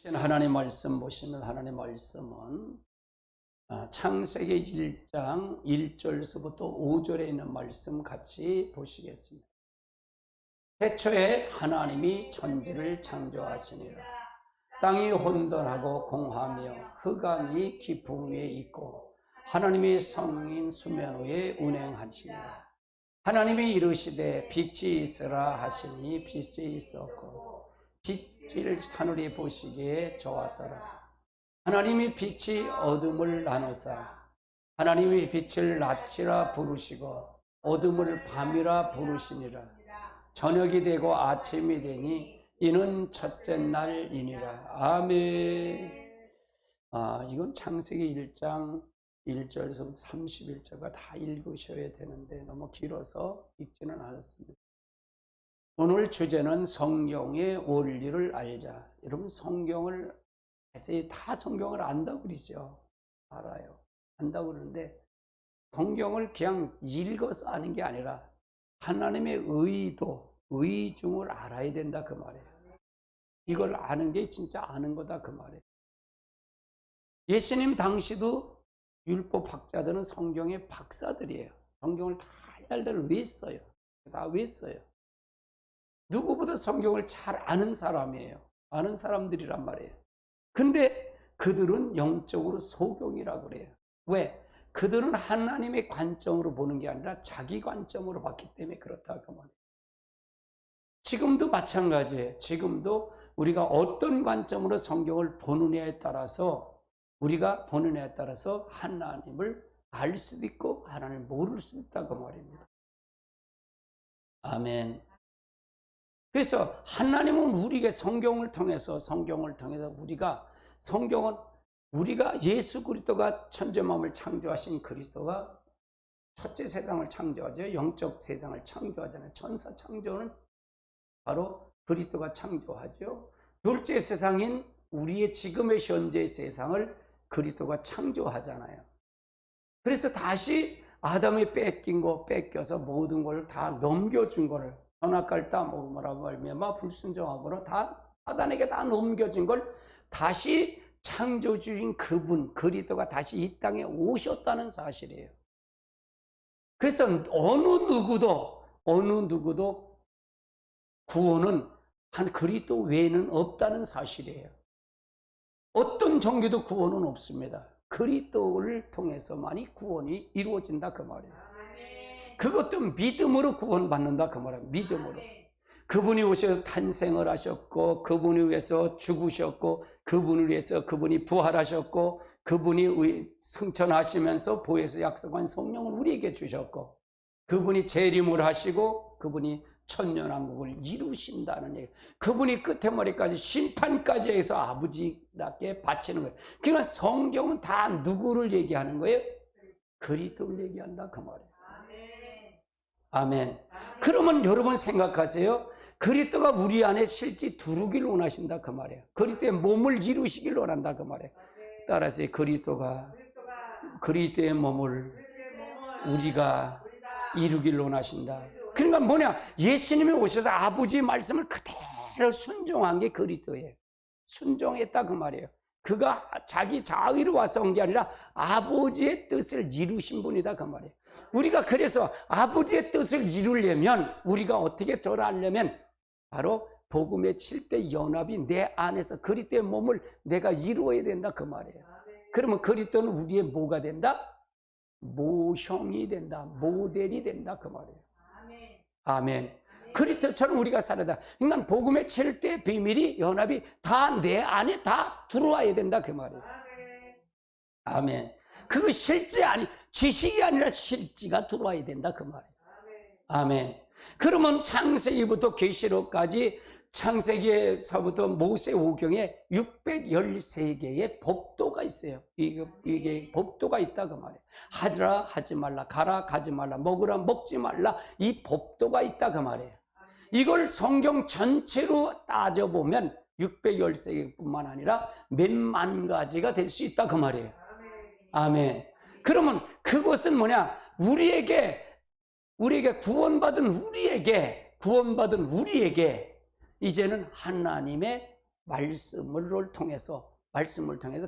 하나님 말씀 보시면 하나님 말씀은 창세기 1장 1절서부터 5절에 있는 말씀 같이 보시겠습니다. 태초에 하나님이 천지를 창조하시니라. 땅이 혼돈하고 공하며 흑암이 깊음 위에 있고 하나님이 성인 수면 위에 운행하시니라. 하나님이 이르시되 빛이 있으라 하시니 빛이 있었고 빛을 하늘이 보시기에 좋았더라. 하나님이 빛이 어둠을 나누사 하나님이 빛을 낮이라 부르시고 어둠을 밤이라 부르시니라. 저녁이 되고 아침이 되니 이는 첫째 날이니라. 아멘. 이건 창세기 1장 1절에서 31절가 다 읽으셔야 되는데 너무 길어서 읽지는 않았습니다. 오늘 주제는 성경의 원리를 알자. 여러분 성경을 자세히 다 성경을 안다고 그러죠. 알아요. 안다고 그러는데 성경을 그냥 읽어서 아는 게 아니라 하나님의 의도, 의중을 알아야 된다 그 말이에요. 이걸 아는 게 진짜 아는 거다 그 말이에요. 예수님 당시도 율법 학자들은 성경의 박사들이에요. 성경을 다 알들 외웠어요. 다 외웠어요. 누구보다 성경을 잘 아는 사람이에요. 아는 사람들이란 말이에요. 근데 그들은 영적으로 소경이라고 그래요. 왜? 그들은 하나님의 관점으로 보는 게 아니라 자기 관점으로 봤기 때문에 그렇다 그 말이에요. 지금도 마찬가지예요. 지금도 우리가 어떤 관점으로 성경을 보느냐에 따라서 우리가 보느냐에 따라서 하나님을 알 수도 있고 하나님을 모를 수도 있다 그 말입니다. 아멘. 그래서 하나님은 우리에게 성경을 통해서 우리가 예수 그리스도가 천지만물을 창조하신 그리스도가 첫째 세상을 창조하죠. 영적 세상을 창조하잖아요. 천사 창조는 바로 그리스도가 창조하죠. 둘째 세상인 우리의 지금의 현재의 세상을 그리스도가 창조하잖아요. 그래서 다시 아담이 뺏겨서 모든 걸 다 넘겨준 거를 선악과를 다 먹음으로 말미암아 불순종함으로 다 사단에게 다 넘겨진 걸 다시 창조주인 그분 그리스도가 다시 이 땅에 오셨다는 사실이에요. 그래서 어느 누구도 구원은 한 그리스도 외에는 없다는 사실이에요. 어떤 종교도 구원은 없습니다. 그리스도를 통해서만이 구원이 이루어진다 그 말이에요. 그것도 믿음으로 구원받는다 그 말이에요. 믿음으로. 그분이 오셔서 탄생을 하셨고 그분이 위해서 죽으셨고 그분을 위해서 그분이 부활하셨고 그분이 승천하시면서 보혜사 약속한 성령을 우리에게 주셨고 그분이 재림을 하시고 그분이 천년왕국을 이루신다는 얘기. 그분이 끝에 머리까지 심판까지 해서 아버지께 바치는 거예요. 그러니까 성경은 다 누구를 얘기하는 거예요? 그리스도를 얘기한다 그 말이에요. 아멘. 그러면 여러분 생각하세요. 그리스도가 우리 안에 실제 두르기를 원하신다 그 말이에요. 그리스도의 몸을 이루시길 원한다 그 말이에요. 따라서 그리스도가 그리스도의 몸을 우리가 이루길 원하신다. 그러니까 뭐냐? 예수님이 오셔서 아버지의 말씀을 그대로 순종한 게 그리스도예요. 순종했다 그 말이에요. 그가 자기 자의로 와서 온 게 아니라 아버지의 뜻을 이루신 분이다 그 말이에요. 우리가 그래서 아버지의 뜻을 이루려면 우리가 어떻게 절하려면 바로 복음의 7대 연합이 내 안에서 그리스도의 몸을 내가 이루어야 된다 그 말이에요. 그러면 그리스도는 우리의 뭐가 된다? 모형이 된다. 모델이 된다 그 말이에요. 아멘. 그리스도처럼 우리가 살아야 된다. 그러니까 복음의 7대 비밀이 연합이 다 내 안에 다 들어와야 된다 그 말이에요. 아멘. 그거 실제 아니 지식이 아니라 실지가 들어와야 된다 그 말이에요. 아멘. 그러면 창세기부터 계시록까지 창세기에서부터 모세오경에 613개의 법도가 있어요. 이게 법도가 있다 그 말이에요. 하라 하지 말라, 가라 가지 말라, 먹으라 먹지 말라, 이 법도가 있다 그 말이에요. 이걸 성경 전체로 따져보면 613개뿐만 아니라 몇만 가지가 될 수 있다 그 말이에요. 아멘. 그러면 그것은 뭐냐? 우리에게 구원받은 우리에게 이제는 하나님의 말씀을 통해서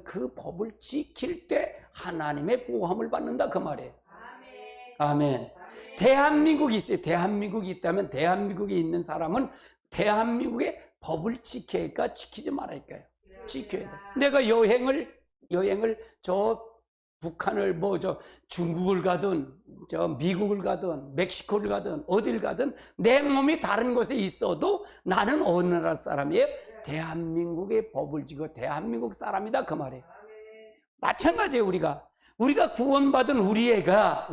그 법을 지킬 때 하나님의 보호함을 받는다 그 말이에요. 아멘. 대한민국이 있어요. 대한민국이 있다면 대한민국에 있는 사람은 대한민국의 법을 지켜야 할까 지키지 말아야 할까요? 지켜야 돼. 내가 여행을 저 북한을 중국을 가든 저 미국을 가든 멕시코를 가든 어딜 가든 내 몸이 다른 곳에 있어도 나는 어느 나라 사람이에요? 대한민국의 법을 지고 대한민국 사람이다 그 말이에요. 마찬가지예요. 우리가 구원받은 우리가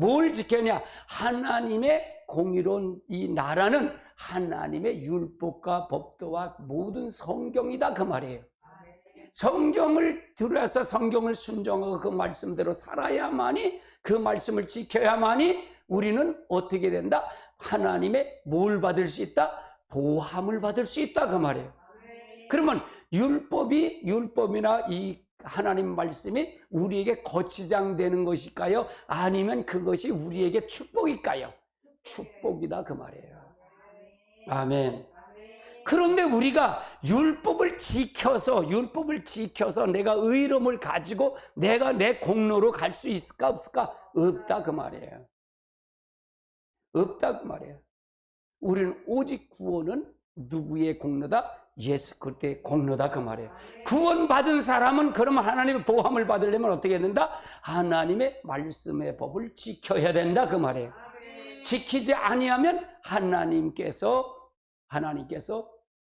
뭘 지켰냐? 하나님의 공의로운 이 나라는 하나님의 율법과 법도와 모든 성경이다 그 말이에요. 성경을 들어서 성경을 순종하고 그 말씀대로 살아야만이, 그 말씀을 지켜야만이 우리는 어떻게 된다? 하나님의 뭘 받을 수 있다? 보함을 받을 수 있다 그 말이에요. 그러면 율법이나 이 하나님 말씀이 우리에게 거치장 되는 것일까요? 아니면 그것이 우리에게 축복일까요? 축복이다 그 말이에요. 아멘. 그런데 우리가 율법을 지켜서 내가 의로움을 가지고 내가 내 공로로 갈 수 있을까 없을까? 없다 그 말이에요. 없다 그 말이에요. 우리는 오직 구원은 누구의 공로다? 예수 그리스도의 공로다 그 말이에요. 구원받은 사람은 그러면 하나님의 보호함을 받으려면 어떻게 된다? 하나님의 말씀의 법을 지켜야 된다 그 말이에요. 지키지 아니하면 하나님께서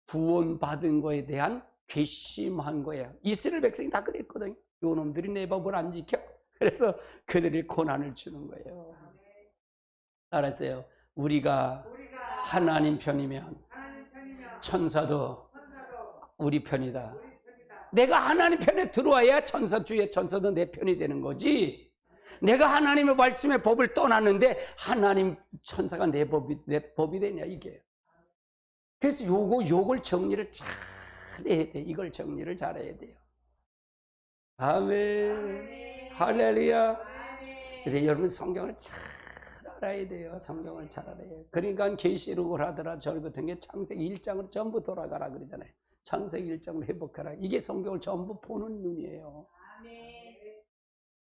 구원받은 거에 대한 괘씸한 거예요. 이스라엘 백성이 다 그랬거든요. 요 놈들이 내 법을 안 지켜. 그래서 그들이 고난을 주는 거예요. 알았어요. 우리가 하나님 편이면 천사도 우리 편이다. 내가 하나님 편에 들어와야 주의 천사도 내 편이 되는 거지. 내가 하나님의 말씀의 법을 떠났는데 하나님 천사가 내 법이 되냐 이게. 그래서 요걸 정리를 잘 해야 돼. 이걸 정리를 잘해야 돼요. 아멘. 할렐루야. 그래서 여러분 성경을 잘 알아야 돼요. 성경을 잘 알아야 돼요. 그러니까 계시록을 하더라 저 같은 게 창세기 1장으로 전부 돌아가라 그러잖아요. 창세기 1장으로 회복하라. 이게 성경을 전부 보는 눈이에요.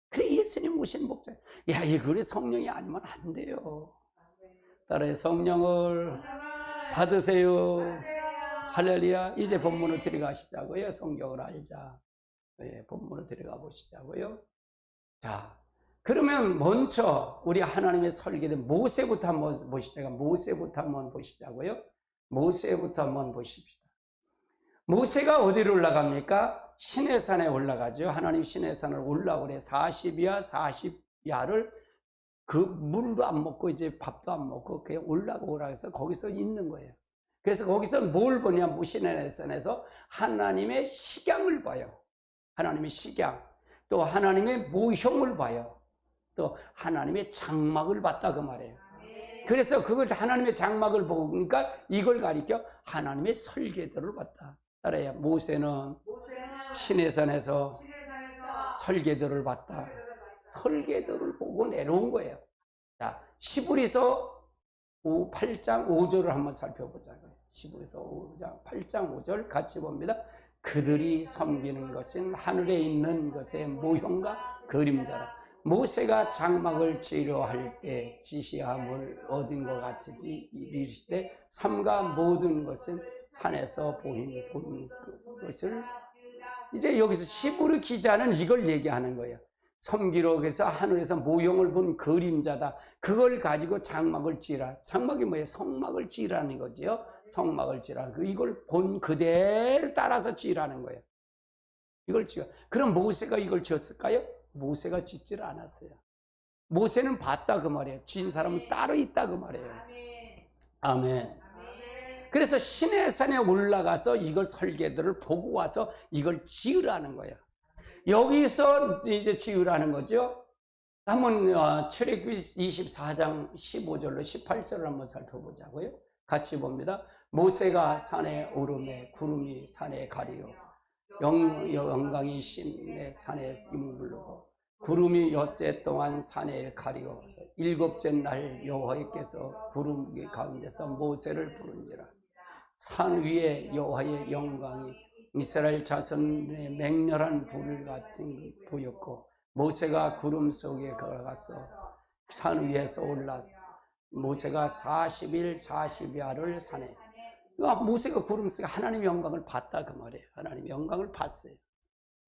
그래 예수님 오신 목적. 야 이거 성령이 아니면 안 돼요. 따라해 성령을 받으세요. 할렐루야. 이제 본문으로 들어가시자고요. 성경을 알자. 네, 본문으로 들어가 보시자고요. 자, 그러면 먼저 우리 하나님의 설계된 모세부터 한번 보시자고요. 모세부터 한번 보십시다. 모세가 어디로 올라갑니까? 시내산에 올라가죠. 하나님 시내산을 올라오래 40야를 그 물도 안 먹고 이제 밥도 안 먹고 그냥 올라오라 해서 거기서 있는 거예요. 그래서 거기서 뭘 보냐? 시내산에서 하나님의 식양을 봐요. 하나님의 식양. 또 하나님의 모형을 봐요. 또 하나님의 장막을 봤다 그 말이에요. 그래서 그걸 하나님의 장막을 보니까 이걸 가리켜 하나님의 설계도를 봤다. 따라해요. 모세는 시내산에서 설계도를 봤다. 설계도를 보고 내려온 거예요. 자, 시브리서 8장 5절을 한번 살펴보자고요. 시브리서 8장 5절 같이 봅니다. 그들이 섬기는 것은 하늘에 있는 것의 모형과 그림자라. 모세가 장막을 지으려 할 때 지시함을 얻은 것 같으지 이르시되 삼가 모든 것은 산에서 본 것을. 이제 여기서 시브르 기자는 이걸 얘기하는 거예요. 섬기러 해서 하늘에서 모형을 본 그림자다. 그걸 가지고 장막을 지으라. 장막이 뭐예요? 성막을 지으라는 거지요. 성막을 지으라. 이걸 본 그대로 따라서 지으라는 거예요. 이걸 지어. 그럼 모세가 이걸 지었을까요? 모세가 짓질 않았어요. 모세는 봤다 그 말이에요. 지은 사람은 따로 있다 그 말이에요. 아멘. 그래서 시내산에 올라가서 이걸 설계도를 보고 와서 이걸 지으라는 거예요. 여기서 이제 지으라는 거죠. 한번 출애굽기 24장 15절로 18절을 한번 살펴보자고요. 같이 봅니다. 모세가 산에 오르매 구름이 산에 가리요 영광이 심내 산에 이물르고 구름이 엿새 동안 산에 가리어 일곱째 날 여호와께서 구름 가운데서 모세를 부른지라. 산 위에 여호와의 영광이 이스라엘 자손의 맹렬한 불을 같은 보였고 모세가 구름 속에 걸어가서 산 위에서 올라서 모세가 40일 40야를 산에 모세가 구름 속에 하나님의 영광을 봤다 그 말이에요. 하나님의 영광을 봤어요.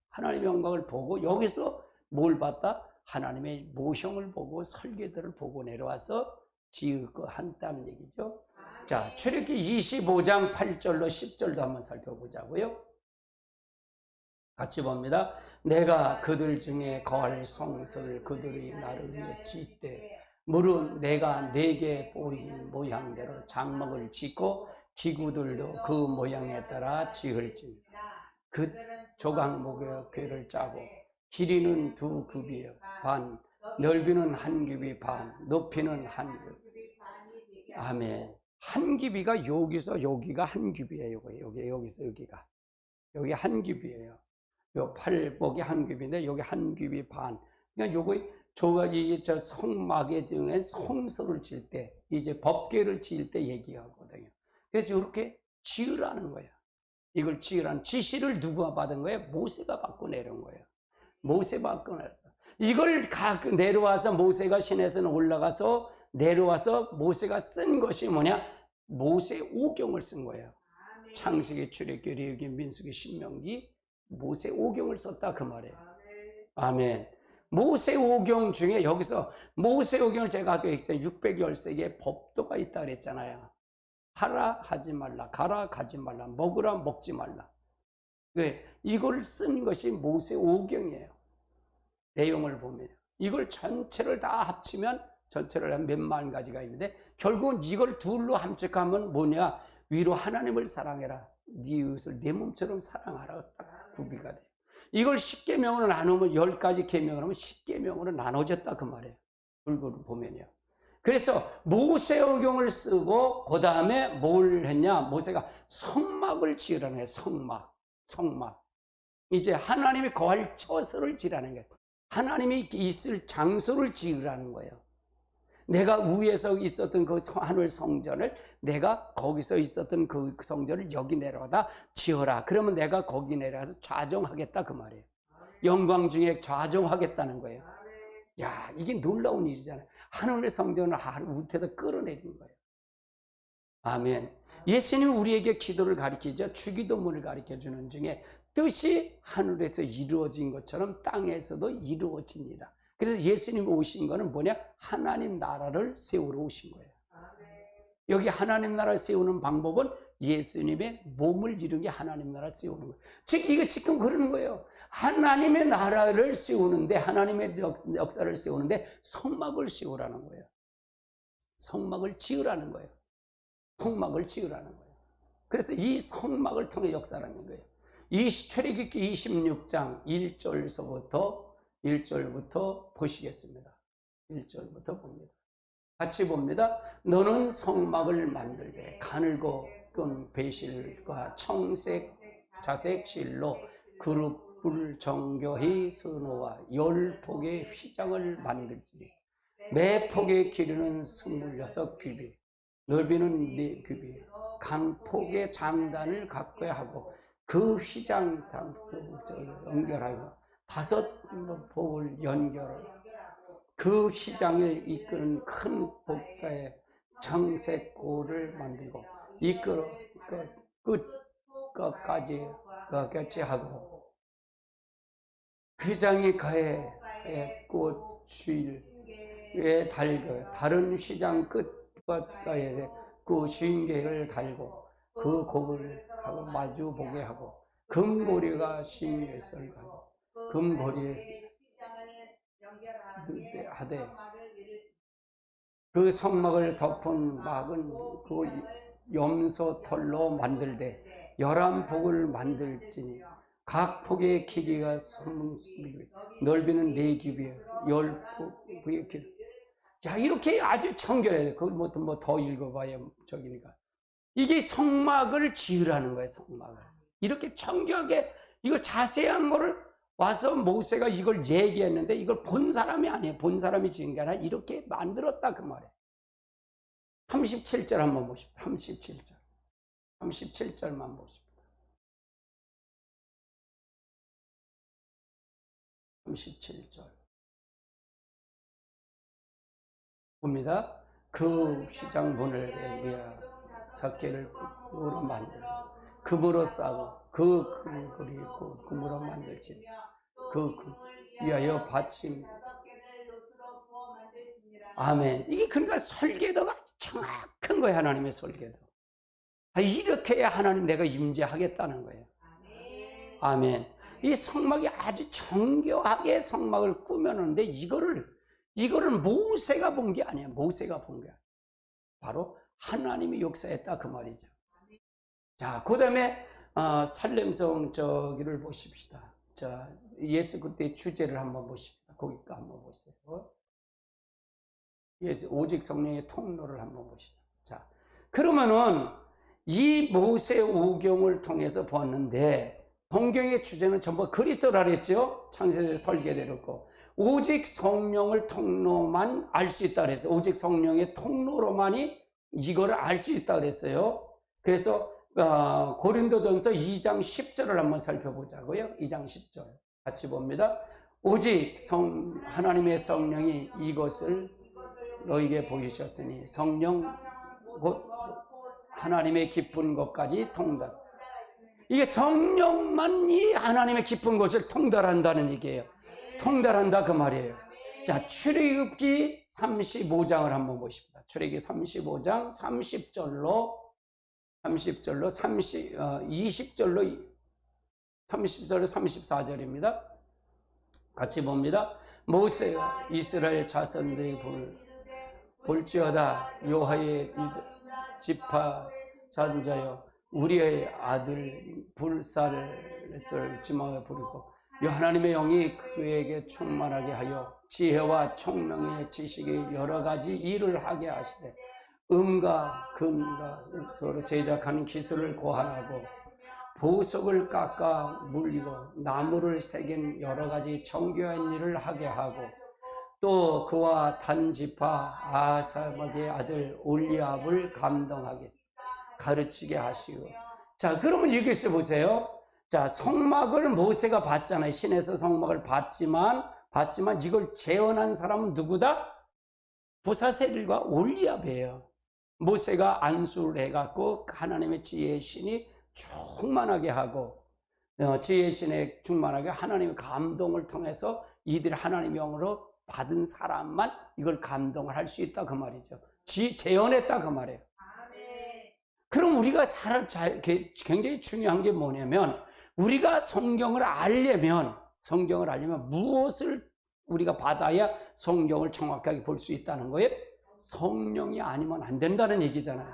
하나님의 영광을 보고 여기서 뭘 봤다? 하나님의 모형을 보고 설계들을 보고 내려와서 지으고 한다는 얘기죠. 자, 출애굽기 25장 8절로 10절도 한번 살펴보자고요. 같이 봅니다. 내가 그들 중에 거할 성소를 그들이 나를 위해 짓되 물은 내가 내게 보인 모양대로 장막을 짓고 기구들도 그 모양에 따라 지을지니 그 조각목의 궤를 짜고 길이는 2규빗 반, 넓이는 1규빗 반, 높이는 1규빗. 아멘. 1규빗가 여기서 여기가 1규빗이에요. 여기서 여기가. 여기 1규빗이에요. 요 팔목이 1규빗인데 여기 1규빗 반. 그러니까 이게 저 성막에 등에 성소를 지을 때 이제 법궤를 지을 때 얘기하거든요. 그래서 이렇게 지으라는 거예요. 이걸 지으라는 지시를 누가 받은 거예요? 모세가 받고 내려온 거예요. 모세 받고 내려서 이걸 내려와서 모세가 시내에서는 올라가서 내려와서 모세가 쓴 것이 뭐냐? 모세 오경을 쓴 거예요. 창세기, 출애굽기, 레위기, 민수기, 신명기 모세 오경을 썼다 그 말이에요. 아멘. 모세 오경 중에 여기서 모세 오경을 제가 아까 얘기했잖아요. 613개의 법도가 있다 그랬잖아요. 하라 하지 말라, 가라 가지 말라, 먹으라 먹지 말라. 왜? 이걸 쓴 것이 모세 오경이에요. 내용을 보면 이걸 전체를 다 합치면 전체를 한 몇만 가지가 있는데 결국은 이걸 둘로 함축하면 뭐냐? 위로 하나님을 사랑해라, 네 이웃을 내 몸처럼 사랑하라 딱 구비가 돼요. 이걸 10계명으로 나누면 10가지 계명을 하면 10계명으로 나눠졌다 그 말이에요. 불구를 보면요. 그래서 모세오경을 쓰고 그 다음에 뭘 했냐? 모세가 성막을 지으라는 거예요. 성막. 이제 하나님이 거할 처소를 지으라는 거예요. 하나님이 있을 장소를 지으라는 거예요. 내가 위에서 있었던 그 하늘 성전을 내가 거기서 있었던 그 성전을 여기 내려가다 지어라. 그러면 내가 거기 내려가서 좌정하겠다 그 말이에요. 영광 중에 좌정하겠다는 거예요. 야, 이게 놀라운 일이잖아요. 하늘의 성전을 우태에다 끌어내리는 거예요. 아멘. 예수님이 우리에게 기도를 가르치죠. 주기도문을 가르쳐주는 중에 뜻이 하늘에서 이루어진 것처럼 땅에서도 이루어집니다. 그래서 예수님이 오신 거는 뭐냐? 하나님 나라를 세우러 오신 거예요. 여기 하나님 나라를 세우는 방법은 예수님의 몸을 이룬 게 하나님 나라를 세우는 거예요. 즉 이거 지금 그러는 거예요. 하나님의 나라를 세우는데, 하나님의 역사를 세우는데 성막을 세우라는 거예요. 성막을 지으라는 거예요. 성막을 지으라는 거예요. 그래서 이 성막을 통해 역사라는 거예요. 출애굽기 26장 1절부터 보시겠습니다. 1절부터 봅니다. 같이 봅니다. 너는 성막을 만들되 가늘고 끈 배실과 청색 자색 실로 그룹을 정교히 서놓아 10폭의 휘장을 만들지니 매 폭의 길이는 26규빗 넓이는 4규빗 강폭의 장단을 가꿔야 하고 그 휘장 연결하고 5폭을 연결하고 그 휘장을 이끄는 큰 복가에 청색고를 만들고 이끌어 끝까지 같이 하고 휘장이 가에 꽃줄에 달고 다른 휘장 끝가에 그 쉰개를 달고 그 곡을 하고 마주 보게 하고 금고리가 쉰개를 하고 금고리에 하되 그 성막을 덮은 막은 그 염소털로 만들되 11폭을 만들지니 각 폭의 길이가 20규빗 넓이는 4규빗 10폭의 길이. 자, 이렇게 아주 청결해요. 그걸 뭐 더 읽어봐야 저기니까. 이게 성막을 지으라는 거예요. 성막을 이렇게 청결하게 이거 자세한 거를 와서 모세가 이걸 얘기했는데 이걸 본 사람이 아니에요. 본 사람이 지은 게 아니라 이렇게 만들었다 그 말이에요. 37절 한번 보십시오. 37절. 37절만 보십니다. 37절 봅니다. 그 시장 문을 위하여 석계를 금으로 만들고 금으로 싸고 그 금을 입고 금으로 만들지 그 위하여 받침. 아멘. 이게 그러니까 설계도가 정확한 거예요. 하나님의 설계도. 이렇게 해야 하나님 내가 임재하겠다는 거예요. 아멘. 이 성막이 아주 정교하게 성막을 꾸며놓는데 이거를 모세가 본 게 아니에요. 모세가 본 게 아니에요. 바로 하나님이 역사했다 그 말이죠. 자, 그 다음에 살렘성 저기를 보십시다. 자, 예수 그때 주제를 한번 보십시다. 거기까 한번 보세요. 예수 오직 성령의 통로를 한번 보시죠. 자, 그러면은 이 모세 오경을 통해서 보았는데 성경의 주제는 전부 그리스도라 그랬죠. 창세기 설계대로고 오직 성령을 통로만 알 수 있다 그랬어요. 오직 성령의 통로로만이 이거를 알 수 있다 그랬어요. 그래서 고린도전서 2장 10절을 한번 살펴보자고요. 2장 10절 같이 봅니다. 오직 하나님의 성령이 이것을 너에게 보이셨으니 성령 곧 하나님의 깊은 것까지 통달. 이게 성령만이 하나님의 깊은 것을 통달한다는 얘기예요. 통달한다 그 말이에요. 자, 출애굽기 35장을 한번 보십니다. 출애굽기 35장 20절로 34절입니다. 같이 봅니다. 모세가 이스라엘 자손들이 볼지어다 여호와의 지파 자자여 우리의 아들 불살을 지망에 부르고 하나님의 영이 그에게 충만하게 하여 지혜와 총명의 지식이 여러 가지 일을 하게 하시되 음과 금과 서로 제작하는 기술을 고안하고 보석을 깎아 물리고 나무를 새긴 여러 가지 정교한 일을 하게 하고 또 그와 단지파 아사박의 아들 올리압을 감동하게 가르치게 하시고. 자, 그러면 여기서 보세요. 자, 성막을 모세가 봤잖아요. 신에서 성막을 봤지만 이걸 재현한 사람은 누구다? 부사셀과 올리압이에요. 모세가 안수를 해갖고 하나님의 지혜의 신이 충만하게 하고 지혜의 신에 충만하게 하나님의 감동을 통해서 이들이 하나님의 영으로 받은 사람만 이걸 감동을 할 수 있다 그 말이죠. 재현했다 그 말이에요. 그럼 우리가 굉장히 중요한 게 뭐냐면 우리가 성경을 알려면 무엇을 우리가 받아야 성경을 정확하게 볼 수 있다는 거예요? 성령이 아니면 안 된다는 얘기잖아요.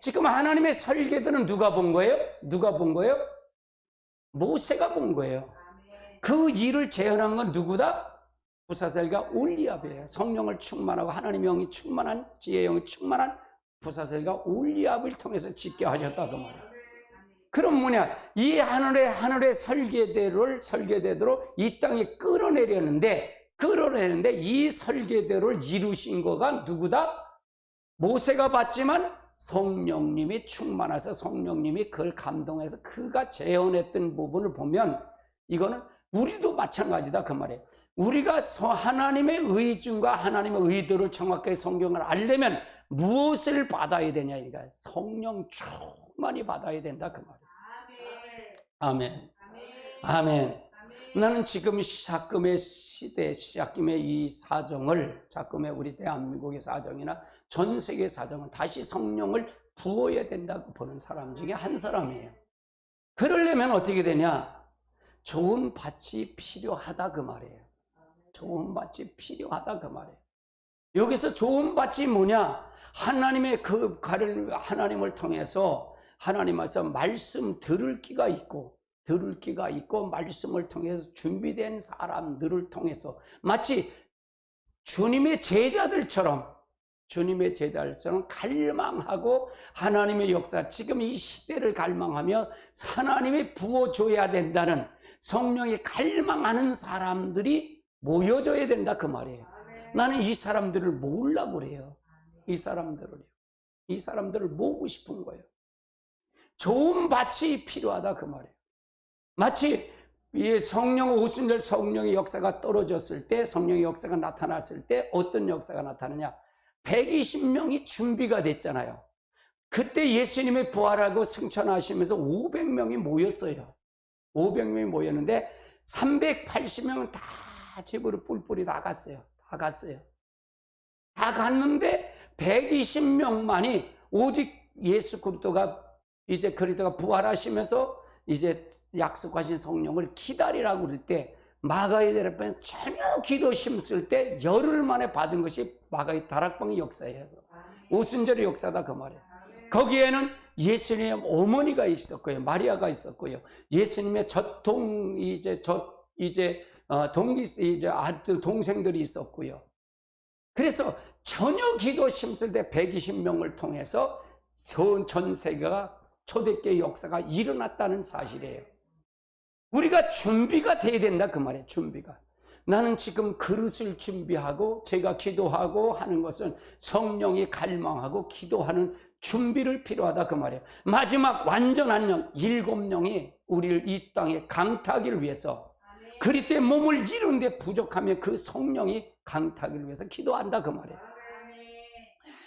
지금 하나님의 설계도는 누가 본 거예요? 모세가 본 거예요. 그 일을 재현한 건 누구다? 부사셀과 올리압이에요. 성령을 충만하고 하나님의 영이 충만한 지혜의 영이 충만한 부사셀과 올리압을 통해서 짓게 하셨다 그 말이에요. 그럼 뭐냐? 이 하늘의 설계대로 이 땅에 끌어내렸는데 이 설계대로를 이루신 거가 누구다? 모세가 봤지만 성령님이 충만해서 성령님이 그걸 감동해서 그가 재현했던 부분을 보면 이거는 우리도 마찬가지다 그 말이에요. 우리가 하나님의 의중과 하나님의 의도를 정확하게 성경을 알려면 무엇을 받아야 되냐 이거야. 성령 충만히 받아야 된다 그 말이에요. 아멘. 아멘. 나는 지금 작금의 시대, 작금의 이 사정을, 작금의 우리 대한민국의 사정이나 전 세계 사정은 다시 성령을 부어야 된다고 보는 사람 중에 한 사람이에요. 그러려면 어떻게 되냐? 좋은 밭이 필요하다 그 말이에요. 좋은 밭이 필요하다 그 말이에요. 여기서 좋은 밭이 뭐냐? 하나님을 통해서 하나님께서 말씀 들을 기가 있고 말씀을 통해서 준비된 사람들을 통해서 마치 주님의 제자들처럼 갈망하고 하나님의 역사, 지금 이 시대를 갈망하며 하나님이 부어줘야 된다는 성령이 갈망하는 사람들이 모여져야 된다 그 말이에요. 나는 이 사람들을 모으려고 그래요. 이 사람들을 모으고 싶은 거예요. 좋은 밭이 필요하다 그 말이에요. 마치 이 성령 오순절 성령의 역사가 떨어졌을 때, 성령의 역사가 나타났을 때 어떤 역사가 나타나냐? 120명이 준비가 됐잖아요. 그때 예수님의 부활하고 승천하시면서 500명이 모였어요. 500명이 모였는데 380명은 다 집으로 뿔뿔이 나갔어요. 다 갔어요. 다 갔는데 120명만이 오직 예수 그리스도가 이제 그리스도가 부활하시면서 이제 약속하신 성령을 기다리라고 그럴 때 마가의 대락방에 전혀 기도 힘쓸 때 열흘 만에 받은 것이 마가의 다락방의 역사예요. 오순절의 역사다 그 말이에요. 거기에는 예수님의 어머니가 있었고요, 마리아가 있었고요, 예수님의 아들 동생들이 있었고요. 그래서 전혀 기도 힘쓸 때 120명을 통해서 전 세계가 초대교회 역사가 일어났다는 사실이에요. 우리가 준비가 돼야 된다 그 말이에요. 준비가. 나는 지금 그릇을 준비하고 제가 기도하고 하는 것은 성령이 갈망하고 기도하는 준비를 필요하다 그 말이에요. 마지막 완전한 영 7명이 우리를 이 땅에 강타하기를 위해서, 그리스도의 몸을 이루는데 부족하면 그 성령이 강타하기를 위해서 기도한다 그 말이에요.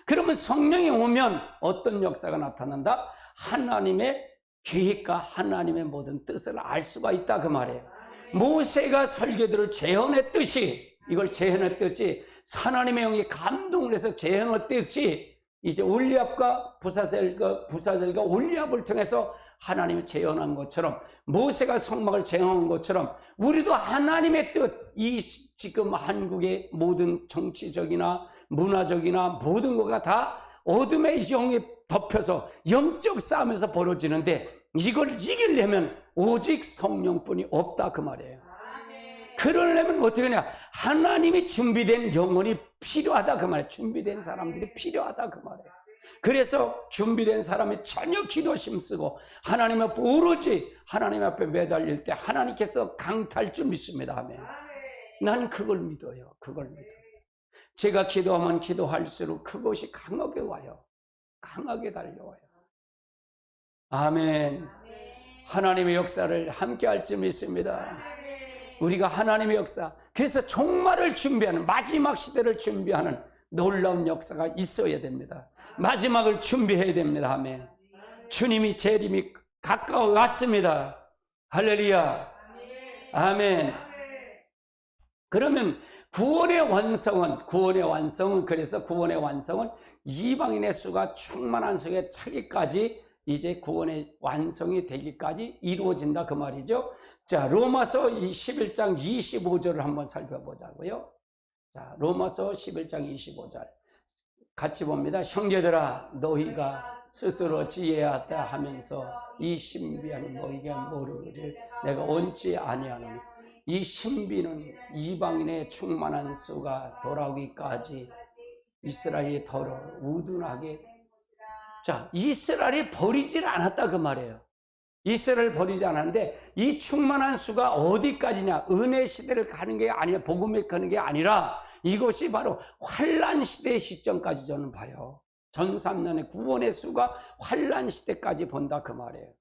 그러면 성령이 오면 어떤 역사가 나타난다? 하나님의 계획과 하나님의 모든 뜻을 알 수가 있다 그 말이에요. 모세가 설교들을 재현했듯이, 이걸 재현했듯이, 하나님의 영이 감동을 해서 재현했듯이 이제 올리압과 부사셀과 올리압을 통해서 하나님이 재현한 것처럼, 모세가 성막을 재현한 것처럼 우리도 하나님의 뜻, 이 지금 한국의 모든 정치적이나 문화적이나 모든 것가 다 어둠의 영이 덮여서 영적 싸움에서 벌어지는데, 이걸 이기려면 오직 성령뿐이 없다 그 말이에요. 그러려면 어떻게 하냐? 하나님이 준비된 영혼이 필요하다 그 말이에요. 준비된 사람들이 필요하다 그 말이에요. 그래서 준비된 사람이 전혀 기도 힘쓰고 하나님 앞에 오로지 하나님 앞에 매달릴 때 하나님께서 강탈 줄 믿습니다. 아멘. 나는 그걸 믿어요. 그걸 믿어요. 제가 기도하면 기도할수록 그것이 강하게 와요. 강하게 달려와요. 아멘. 하나님의 역사를 함께 할 줄 믿습니다. 우리가 하나님의 역사, 그래서 종말을 준비하는, 마지막 시대를 준비하는 놀라운 역사가 있어야 됩니다. 마지막을 준비해야 됩니다. 아멘. 주님이 재림이 가까워 왔습니다. 할렐루야. 아멘. 그러면 구원의 완성은 그래서 구원의 완성은 이방인의 수가 충만한 수에 차기까지, 이제 구원의 완성이 되기까지 이루어진다 그 말이죠. 자, 로마서 11장 25절을 한번 살펴보자고요. 자, 로마서 11장 25절 같이 봅니다. 형제들아, 너희가 스스로 지혜하다 하면서 이 신비한 너희가 모르기를 내가 원치 아니하노니, 이 신비는 이방인의 충만한 수가 돌아오기까지 이스라엘이 더러 우둔하게. 자, 이스라엘이 버리질 않았다 그 말이에요. 이스라엘을 버리지 않았는데 이 충만한 수가 어디까지냐? 은혜 시대를 가는 게 아니라, 복음에 가는 게 아니라 이것이 바로 환란 시대의 시점까지 저는 봐요. 전 3년의 구원의 수가 환란 시대까지 본다 그 말이에요.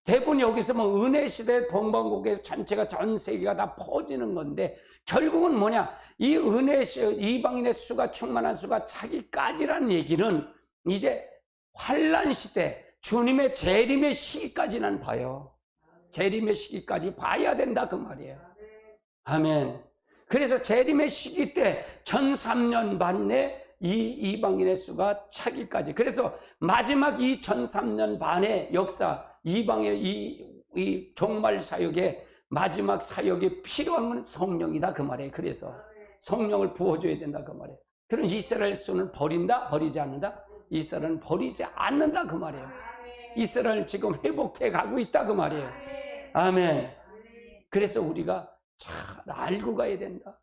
대부분 여기서 뭐 은혜 시대 동방국에서 전체가 전 세계가 다 퍼지는 건데, 결국은 뭐냐? 이 은혜 이방인의 수가 충만한 수가 차기까지라는 얘기는 이제 환란 시대, 주님의 재림의 시기까지는 봐요. 재림의 시기까지 봐야 된다 그 말이에요. 아멘. 그래서 재림의 시기 때 전 3년 반에 이 이방인의 수가 차기까지, 그래서 마지막 이 전 3년 반의 역사, 이방의 이 종말 사역의 마지막 사역이 필요한 건 성령이다 그 말이에요. 그래서 성령을 부어줘야 된다 그 말이에요. 그럼 이스라엘 수는 버린다? 버리지 않는다? 이스라엘은 버리지 않는다 그 말이에요. 이스라엘 지금 회복해 가고 있다 그 말이에요. 아멘. 그래서 우리가 잘 알고 가야 된다.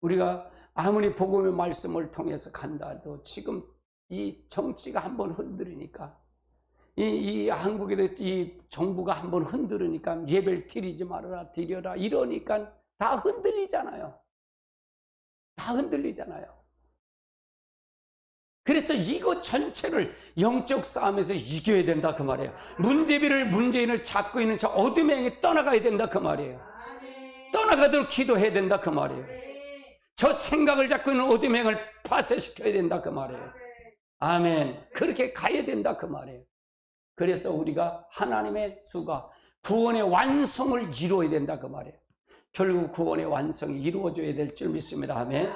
우리가 아무리 복음의 말씀을 통해서 간다 해도 지금 이 정치가 한번 흔들리니까, 이 한국의 이 정부가 한번 흔들으니까 예배를 드리지 말아라, 드려라 이러니까 다 흔들리잖아요. 다 흔들리잖아요. 그래서 이거 전체를 영적 싸움에서 이겨야 된다 그 말이에요. 문재인을 잡고 있는 저 어둠의 영이 떠나가야 된다 그 말이에요. 떠나가도록 기도해야 된다 그 말이에요. 저 생각을 잡고 있는 어둠의 영을 파쇄시켜야 된다 그 말이에요. 아멘. 그렇게 가야 된다 그 말이에요. 그래서 우리가 하나님의 수가 구원의 완성을 이루어야 된다 그 말이에요. 결국 구원의 완성이 이루어져야 될 줄 믿습니다. 아멘.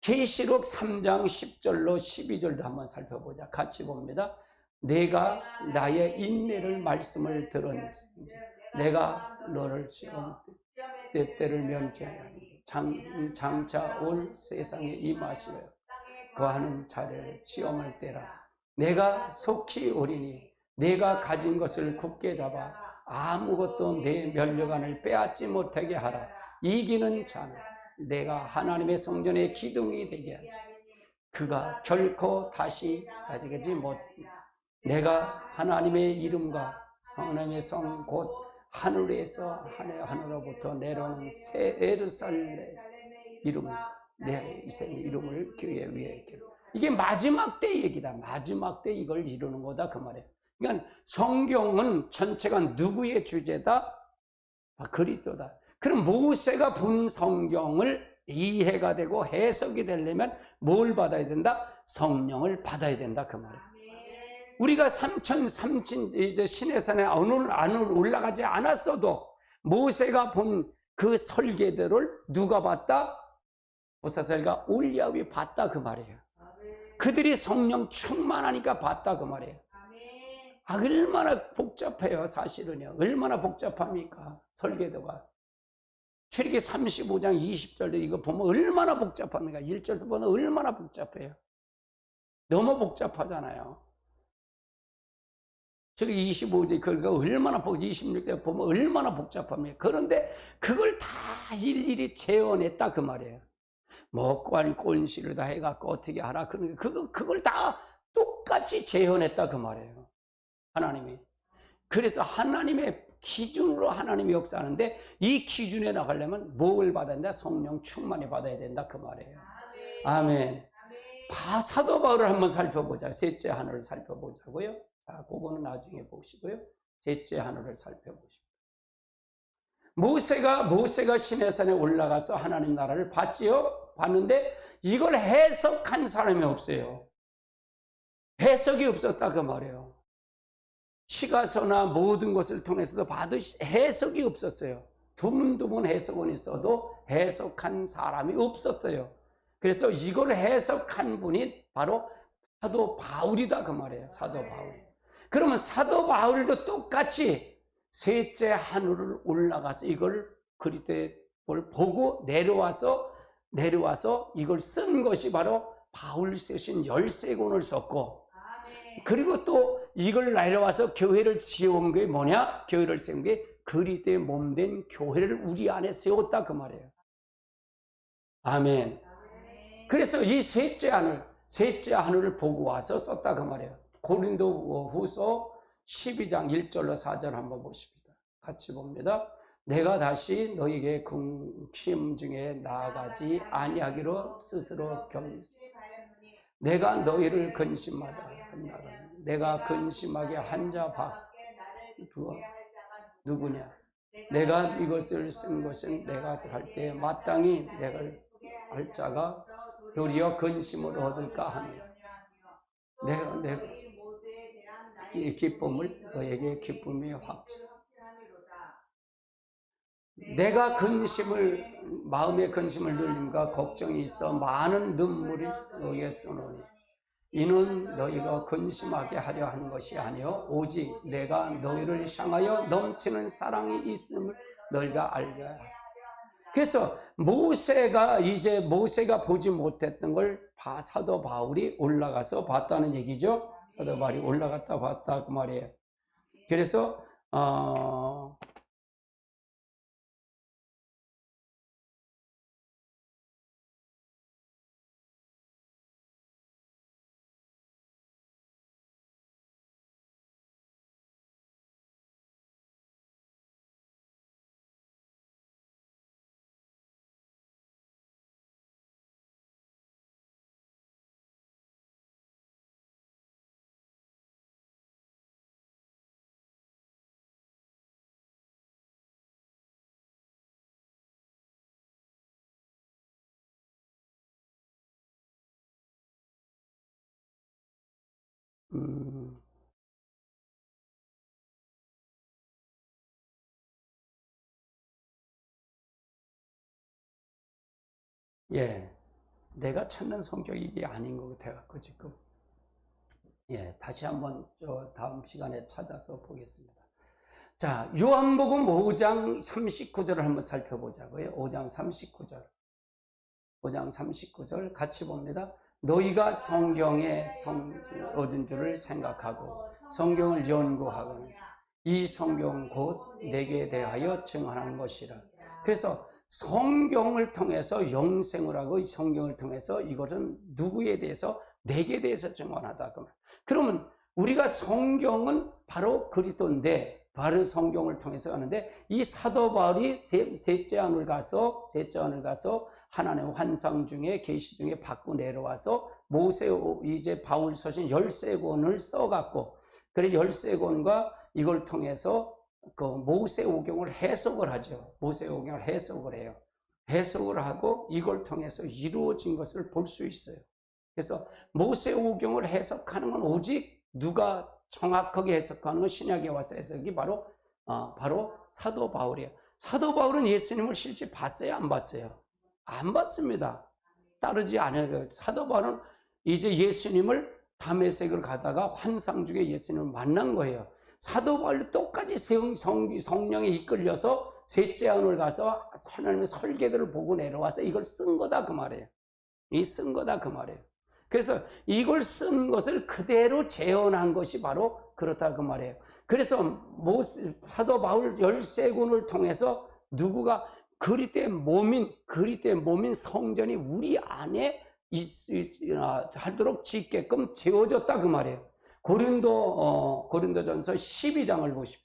계시록 3장 10절로 12절도 한번 살펴보자. 같이 봅니다. 내가 나의 인내를 말씀을 들었는지 내가 너를 지금 때때를 면제하니 장차 올 세상에 임하시려 거하는 자를 시험할 때라. 내가 속히 오리니 내가 가진 것을 굳게 잡아 아무것도 내 면류관을 빼앗지 못하게 하라. 이기는 자는 내가 하나님의 성전의 기둥이 되게 하리. 그가 결코 다시 가지지 못. 내가 하나님의 이름과 하나님의 성 곧 하늘에서 하늘로부터 내려오는 새 예루살렘 이름을 내 이름을 교회 위에 기록. 이게 마지막 때 얘기다. 마지막 때 이걸 이루는 거다 그 말이에요. 그러니까 성경은 전체가 누구의 주제다? 그리스도다. 그럼 모세가 본 성경을 이해가 되고 해석이 되려면 뭘 받아야 된다? 성령을 받아야 된다 그 말이에요. 우리가 이제 시내산에 안으로 올라가지 않았어도 모세가 본 그 설계들을 누가 봤다? 보사살과 올리압이 봤다 그 말이에요. 그들이 성령 충만하니까 봤다 그 말이에요. 얼마나 복잡해요 사실은요. 얼마나 복잡합니까 설계도가. 출애굽기 35장 20절도 이거 보면 얼마나 복잡합니까. 1절에서 보면 얼마나 복잡해요. 너무 복잡하잖아요. 출애굽기 25절 그거 얼마나 26절 보면 얼마나 복잡합니까. 그런데 그걸 다 일일이 재현했다 그 말이에요. 뭐 꼰시를 다 해갖고 어떻게 하라 그러니까 그걸 다 똑같이 재현했다 그 말이에요. 하나님이. 그래서 하나님의 기준으로 하나님이 역사하는데 이 기준에 나가려면 뭘 받아야 된다? 성령 충만히 받아야 된다 그 말이에요. 아멘. 사도 바울을 한번 살펴보자. 셋째 하늘을 살펴보자고요. 자, 그거는 나중에 보시고요. 셋째 하늘을 살펴보시고. 모세가 시내산에 올라가서 하나님 나라를 봤지요. 봤는데 이걸 해석한 사람이 없어요. 해석이 없었다 그 말이에요. 시가서나 모든 것을 통해서도 봐도 해석이 없었어요. 드문드문 해석은 있어도 해석한 사람이 없었어요. 그래서 이걸 해석한 분이 바로 사도 바울이다 그 말이에요. 사도 바울. 그러면 사도 바울도 똑같이 셋째 하늘을 올라가서 이걸 그리스도를 보고 내려와서 이걸 쓴 것이 바로 바울 쓰신 13권을 썼고, 그리고 또 이걸 내려와서 교회를 지어온 게 뭐냐? 교회를 세운 게 그리스도의 몸된 교회를 우리 안에 세웠다 그 말이에요. 아멘. 그래서 이 셋째 하늘을 보고 와서 썼다 그 말이에요. 고린도 후서 12장 1절로 4절 한번 보십니다. 같이 봅니다. 내가 다시 너에게 근심 중에 나아가지 아니하기로 스스로 내가 너희를 근심하다 한다. 내가 근심하게 한 자 밖에 누구냐? 내가 이것을 쓴 것은 내가 할 때 마땅히 내가 할 자가 도리어 근심을 얻을까 하며 내가 이 기쁨을 너에게 기쁨이 내가 마음의 근심을 늘림과 걱정이 있어 많은 눈물이 너에게 쏘노니 이는 너희가 근심하게 하려 하는 것이 아니요 오직 내가 너희를 향하여 넘치는 사랑이 있음을 너희가 알게 하라. 그래서 모세가 보지 못했던 걸 사도 바울이 올라가서 봤다는 얘기죠. 사도 바울이 올라갔다 봤다 그 말이에요. 그래서 음, 예, 내가 찾는 성격이 이게 아닌 것 같아갖고 지금. 예, 다시 한번 저 다음 시간에 찾아서 보겠습니다. 자, 요한복음 5장 39절을 한번 살펴보자고요. 5장 39절. 5장 39절 같이 봅니다. 너희가 성경에 얻은 줄을 생각하고 성경을 연구하거든 이 성경은 곧 내게 대하여 증언한 것이라. 그래서 성경을 통해서 영생을 하고 성경을 통해서 이것은 누구에 대해서 내게 대해서 증언하다. 그러면 우리가 성경은 바로 그리스도인데 바로 성경을 통해서 하는데 이 사도 바울이 셋째 안을 가서 하나님의 환상 중에 계시 중에 받고 내려와서 모세 이제 바울 서신 13권을 써갖고 그래 13권과 이걸 통해서 그 모세오경을 해석을 하죠. 모세오경을 해석을 해요. 해석을 하고 이걸 통해서 이루어진 것을 볼 수 있어요. 그래서 모세오경을 해석하는 건 오직 누가 정확하게 해석하는 건 신약에 와서 해석이 바로 사도 바울이에요. 사도 바울은 예수님을 실제 봤어요, 안 봤어요? 안 봤습니다. 따르지 않아요. 사도 바울은 이제 예수님을 다메섹을 가다가 환상 중에 예수님을 만난 거예요. 사도 바울도 똑같이 성령에 이끌려서 셋째 안을 가서 하나님의 설계들을 보고 내려와서 이걸 쓴 거다 그 말이에요. 이 쓴 거다 그 말이에요. 그래서 이걸 쓴 것을 그대로 재현한 것이 바로 그렇다 그 말이에요. 그래서 사도 바울 13권을 통해서 누구가 그리스도의 몸인 성전이 우리 안에 하도록 짓게끔 재워졌다 그 말이에요. 고린도전서 12장을 보십시오.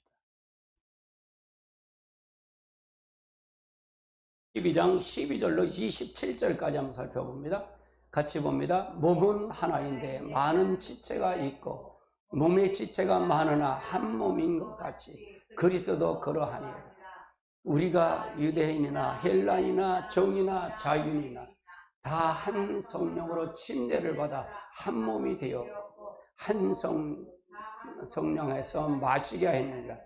12장 12절로 27절까지 한번 살펴봅니다. 같이 봅니다. 몸은 하나인데 많은 지체가 있고 몸의 지체가 많으나 한 몸인 것 같이 그리스도도 그러하니라. 우리가 유대인이나 헬라인이나 종이나 자유인이나 다 한 성령으로 침례를 받아 한 몸이 되어 한 성령에서 마시게 했느니라.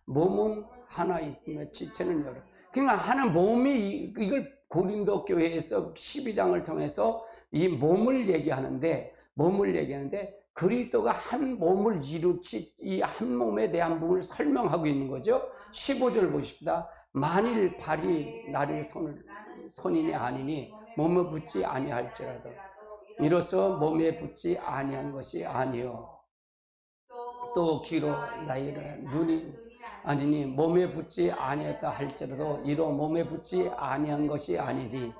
몸은 하나이며 지체는 여러. 그러니까 하는 몸이 이걸 고린도 교회에서 12장을 통해서 이 몸을 얘기하는데 그리스도가 한 몸을 이루치 이 한 몸에 대한 부분을 설명하고 있는 거죠. 15절 보십시다. 만일 발이 나를 손인이 아니니 몸에 붙지 아니할지라도 이로써 몸에 붙지 아니한 것이 아니요 또 귀로 나이를 눈이 아니니 몸에 붙지 아니했다 할지라도 이로 몸에 붙지 아니한 것이 아니니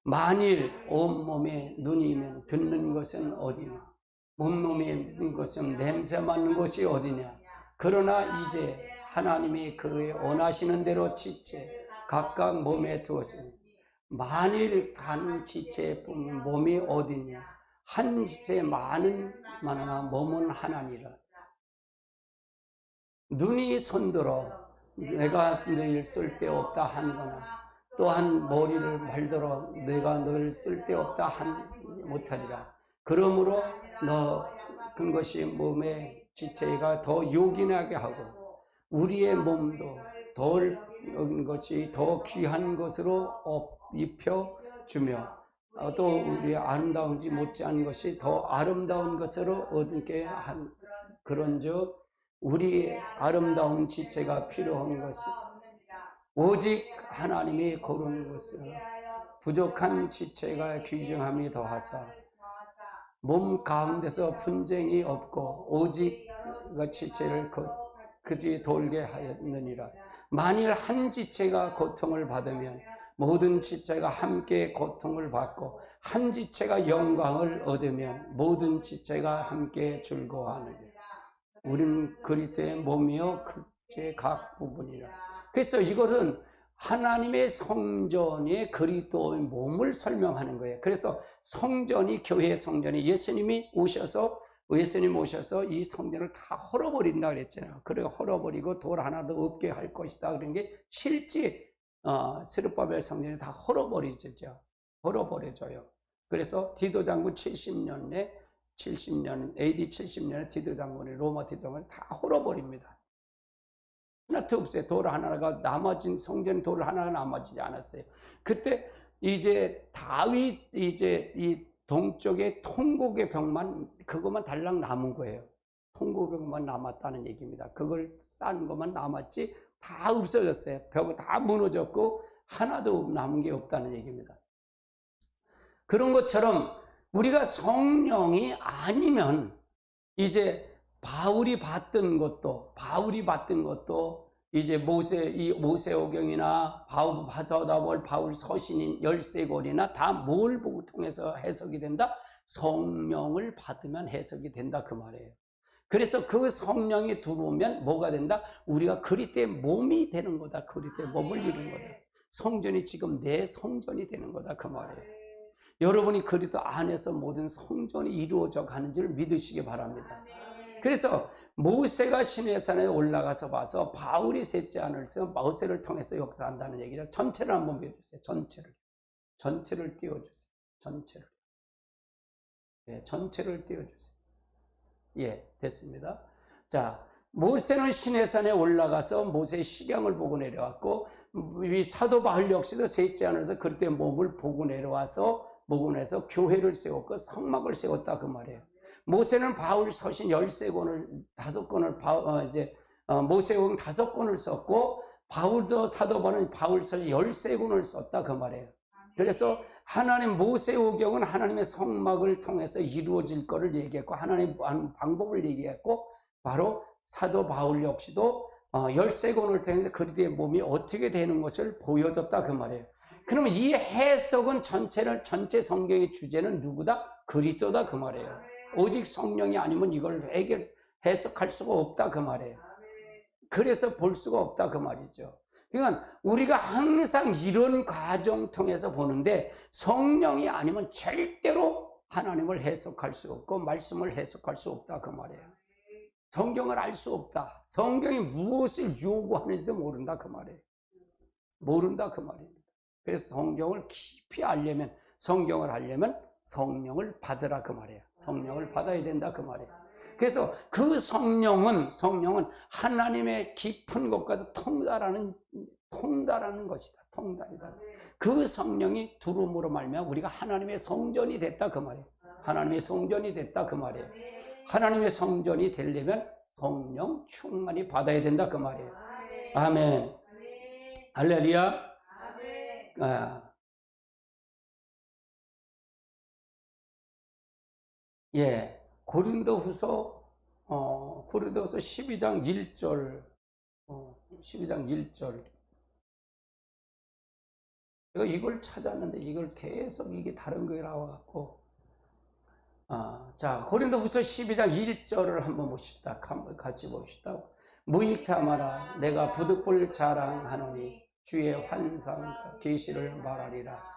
만일 온몸에 눈이면 듣는 것은 어디냐 온몸에 있는 것은 냄새 맡는 것이 어디냐 그러나 이제 하나님이 그의 원하시는 대로 지체 각각 몸에 두었으니 만일 단 지체의 몸이 어디냐 한 지체 많으나 몸은 하나니라. 눈이 손들어 내가 늘 쓸데없다 한거나 또한 머리를 말들어 내가 늘 쓸데없다 못하리라. 그러므로 너 그것이 몸의 지체가 더 요긴하게 하고 우리의 몸도 덜 것이 더 귀한 것으로 입혀주며 또 우리의 아름다운지 못지않은 것이 더 아름다운 것으로 얻게 한 그런즉 우리 아름다운 지체가 필요한 것이 오직 하나님이 고르는 것을 부족한 지체가 귀중함이 더하사 몸 가운데서 분쟁이 없고 오직 그 지체를 그뒤 돌게 하였느니라. 만일 한 지체가 고통을 받으면 모든 지체가 함께 고통을 받고 한 지체가 영광을 얻으면 모든 지체가 함께 즐거워하느니라. 우리는 그리스도의 몸이요 그리스도의 각 부분이라. 그래서 이것은 하나님의 성전의 그리스도의 몸을 설명하는 거예요. 그래서 성전이 교회의 성전이 예수님 오셔서 이 성전을 다 헐어버린다 그랬잖아요. 그래 헐어버리고 돌 하나도 없게 할 것이다 그런 게 실제 스룹바벨 성전이 다 헐어버려져요. 그래서 디도 장군 70년에 70년, AD 70년에 디도 장군이, 로마 디도 장군이 다 헐어버립니다. 하나도 없어요. 돌 하나가 남아진, 성전 돌 하나가 남아지지 않았어요. 그때 이제 다윗, 이제 이 동쪽의 통곡의 벽만, 그것만 달랑 남은 거예요. 통곡의 벽만 남았다는 얘기입니다. 그걸 쌓은 것만 남았지 다 없어졌어요. 벽은 다 무너졌고 하나도 남은 게 없다는 얘기입니다. 그런 것처럼 우리가 성령이 아니면 이제 바울이 봤던 것도 이제 모세오경이나 바울 서신인 13권이나 다 뭘 보고 통해서 해석이 된다? 성령을 받으면 해석이 된다, 그 말이에요. 그래서 그 성령이 들어오면 뭐가 된다? 우리가 그리스도의 몸이 되는 거다. 그리스도의 몸을 이루는 거다. 성전이 지금 내 성전이 되는 거다, 그 말이에요. 여러분이 그리스도 안에서 모든 성전이 이루어져 가는 줄 믿으시기 바랍니다. 그래서 모세가 시내산에 올라가서 봐서 바울이 셋째 안에서 모세를 통해서 역사한다는 얘기죠. 전체를 한번 보여주세요. 전체를 띄워주세요. 전체를 띄워주세요. 예, 됐습니다. 자, 모세는 시내산에 올라가서 모세의 식양을 보고 내려왔고, 이 사도 바울 역시도 셋째 안에서 그리스도의 몸을 보고 내려와서 목원에서 교회를 세웠고 성막을 세웠다, 그 말이에요. 모세는 바울 서신 13권을 5권을 모세오경 5권을 썼고, 바울도 사도 바울은 바울 서신 13권을 썼다, 그 말이에요. 그래서 하나님 모세오경은 하나님의 성막을 통해서 이루어질 것을 얘기했고 하나님의 방법을 얘기했고, 바로 사도 바울 역시도 13권을 통해서 그리스도의 몸이 어떻게 되는 것을 보여줬다, 그 말이에요. 그러면 이 해석은 전체 성경의 주제는 누구다? 그리스도다, 그 말이에요. 오직 성령이 아니면 이걸 해석할 수가 없다, 그 말이에요. 그래서 볼 수가 없다, 그 말이죠. 그러니까 우리가 항상 이런 과정 통해서 보는데, 성령이 아니면 절대로 하나님을 해석할 수 없고 말씀을 해석할 수 없다, 그 말이에요. 성경을 알 수 없다. 성경이 무엇을 요구하는지도 모른다, 그 말이에요. 모른다, 그 말입니다. 그래서 성경을 깊이 알려면, 성경을 알려면 성령을 받으라, 그 말이에요. 성령을 받아야 된다, 그 말이에요. 그래서 그 성령은 하나님의 깊은 것과도 통달하는 것이다. 통달이다. 그 성령이 두름으로 말미암아 우리가 하나님의 성전이 됐다, 그 말이에요. 하나님의 성전이 됐다, 그 말이에요. 하나님의 성전이 되려면 성령 충만히 받아야 된다, 그 말이에요. 아멘. 할렐루야. 예, 고린도후서 12장 1절, 12장 1절. 제가 이걸 찾았는데 이걸 계속 이게 다른 거에 나와갖고, 자, 고린도후서 12장 1절을 한번 봅시다. 한번 같이 봅시다. 무익하 마라. 내가 부득불 자랑하노니 주의 환상 계시를 말하리라.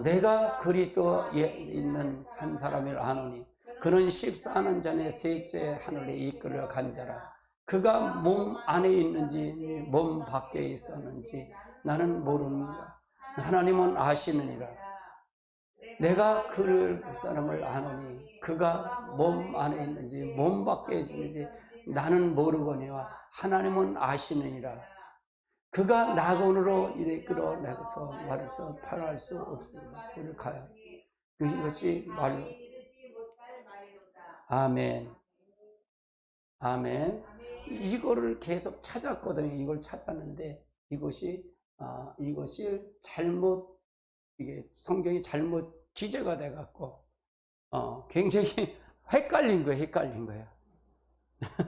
내가 그리스도에 있는 한 사람을 아노니 그는 14년 전에 셋째 하늘에 이끌어 간 자라. 그가 몸 안에 있는지 몸 밖에 있었는지 나는 모르는가. 하나님은 아시느니라. 내가 그 사람을 아노니 그가 몸 안에 있는지 몸 밖에 있는지 나는 모르거니와 하나님은 아시느니라. 그가 낙원으로 이끌어 내서 말해서 팔할 수 없습니다. 그를 가야 그것이 말로. 아멘. 아멘. 이거를 계속 찾았거든요. 이걸 찾았는데 이것이 잘못, 이게 성경이 잘못 기재가 돼갖고 굉장히 헷갈린 거예요.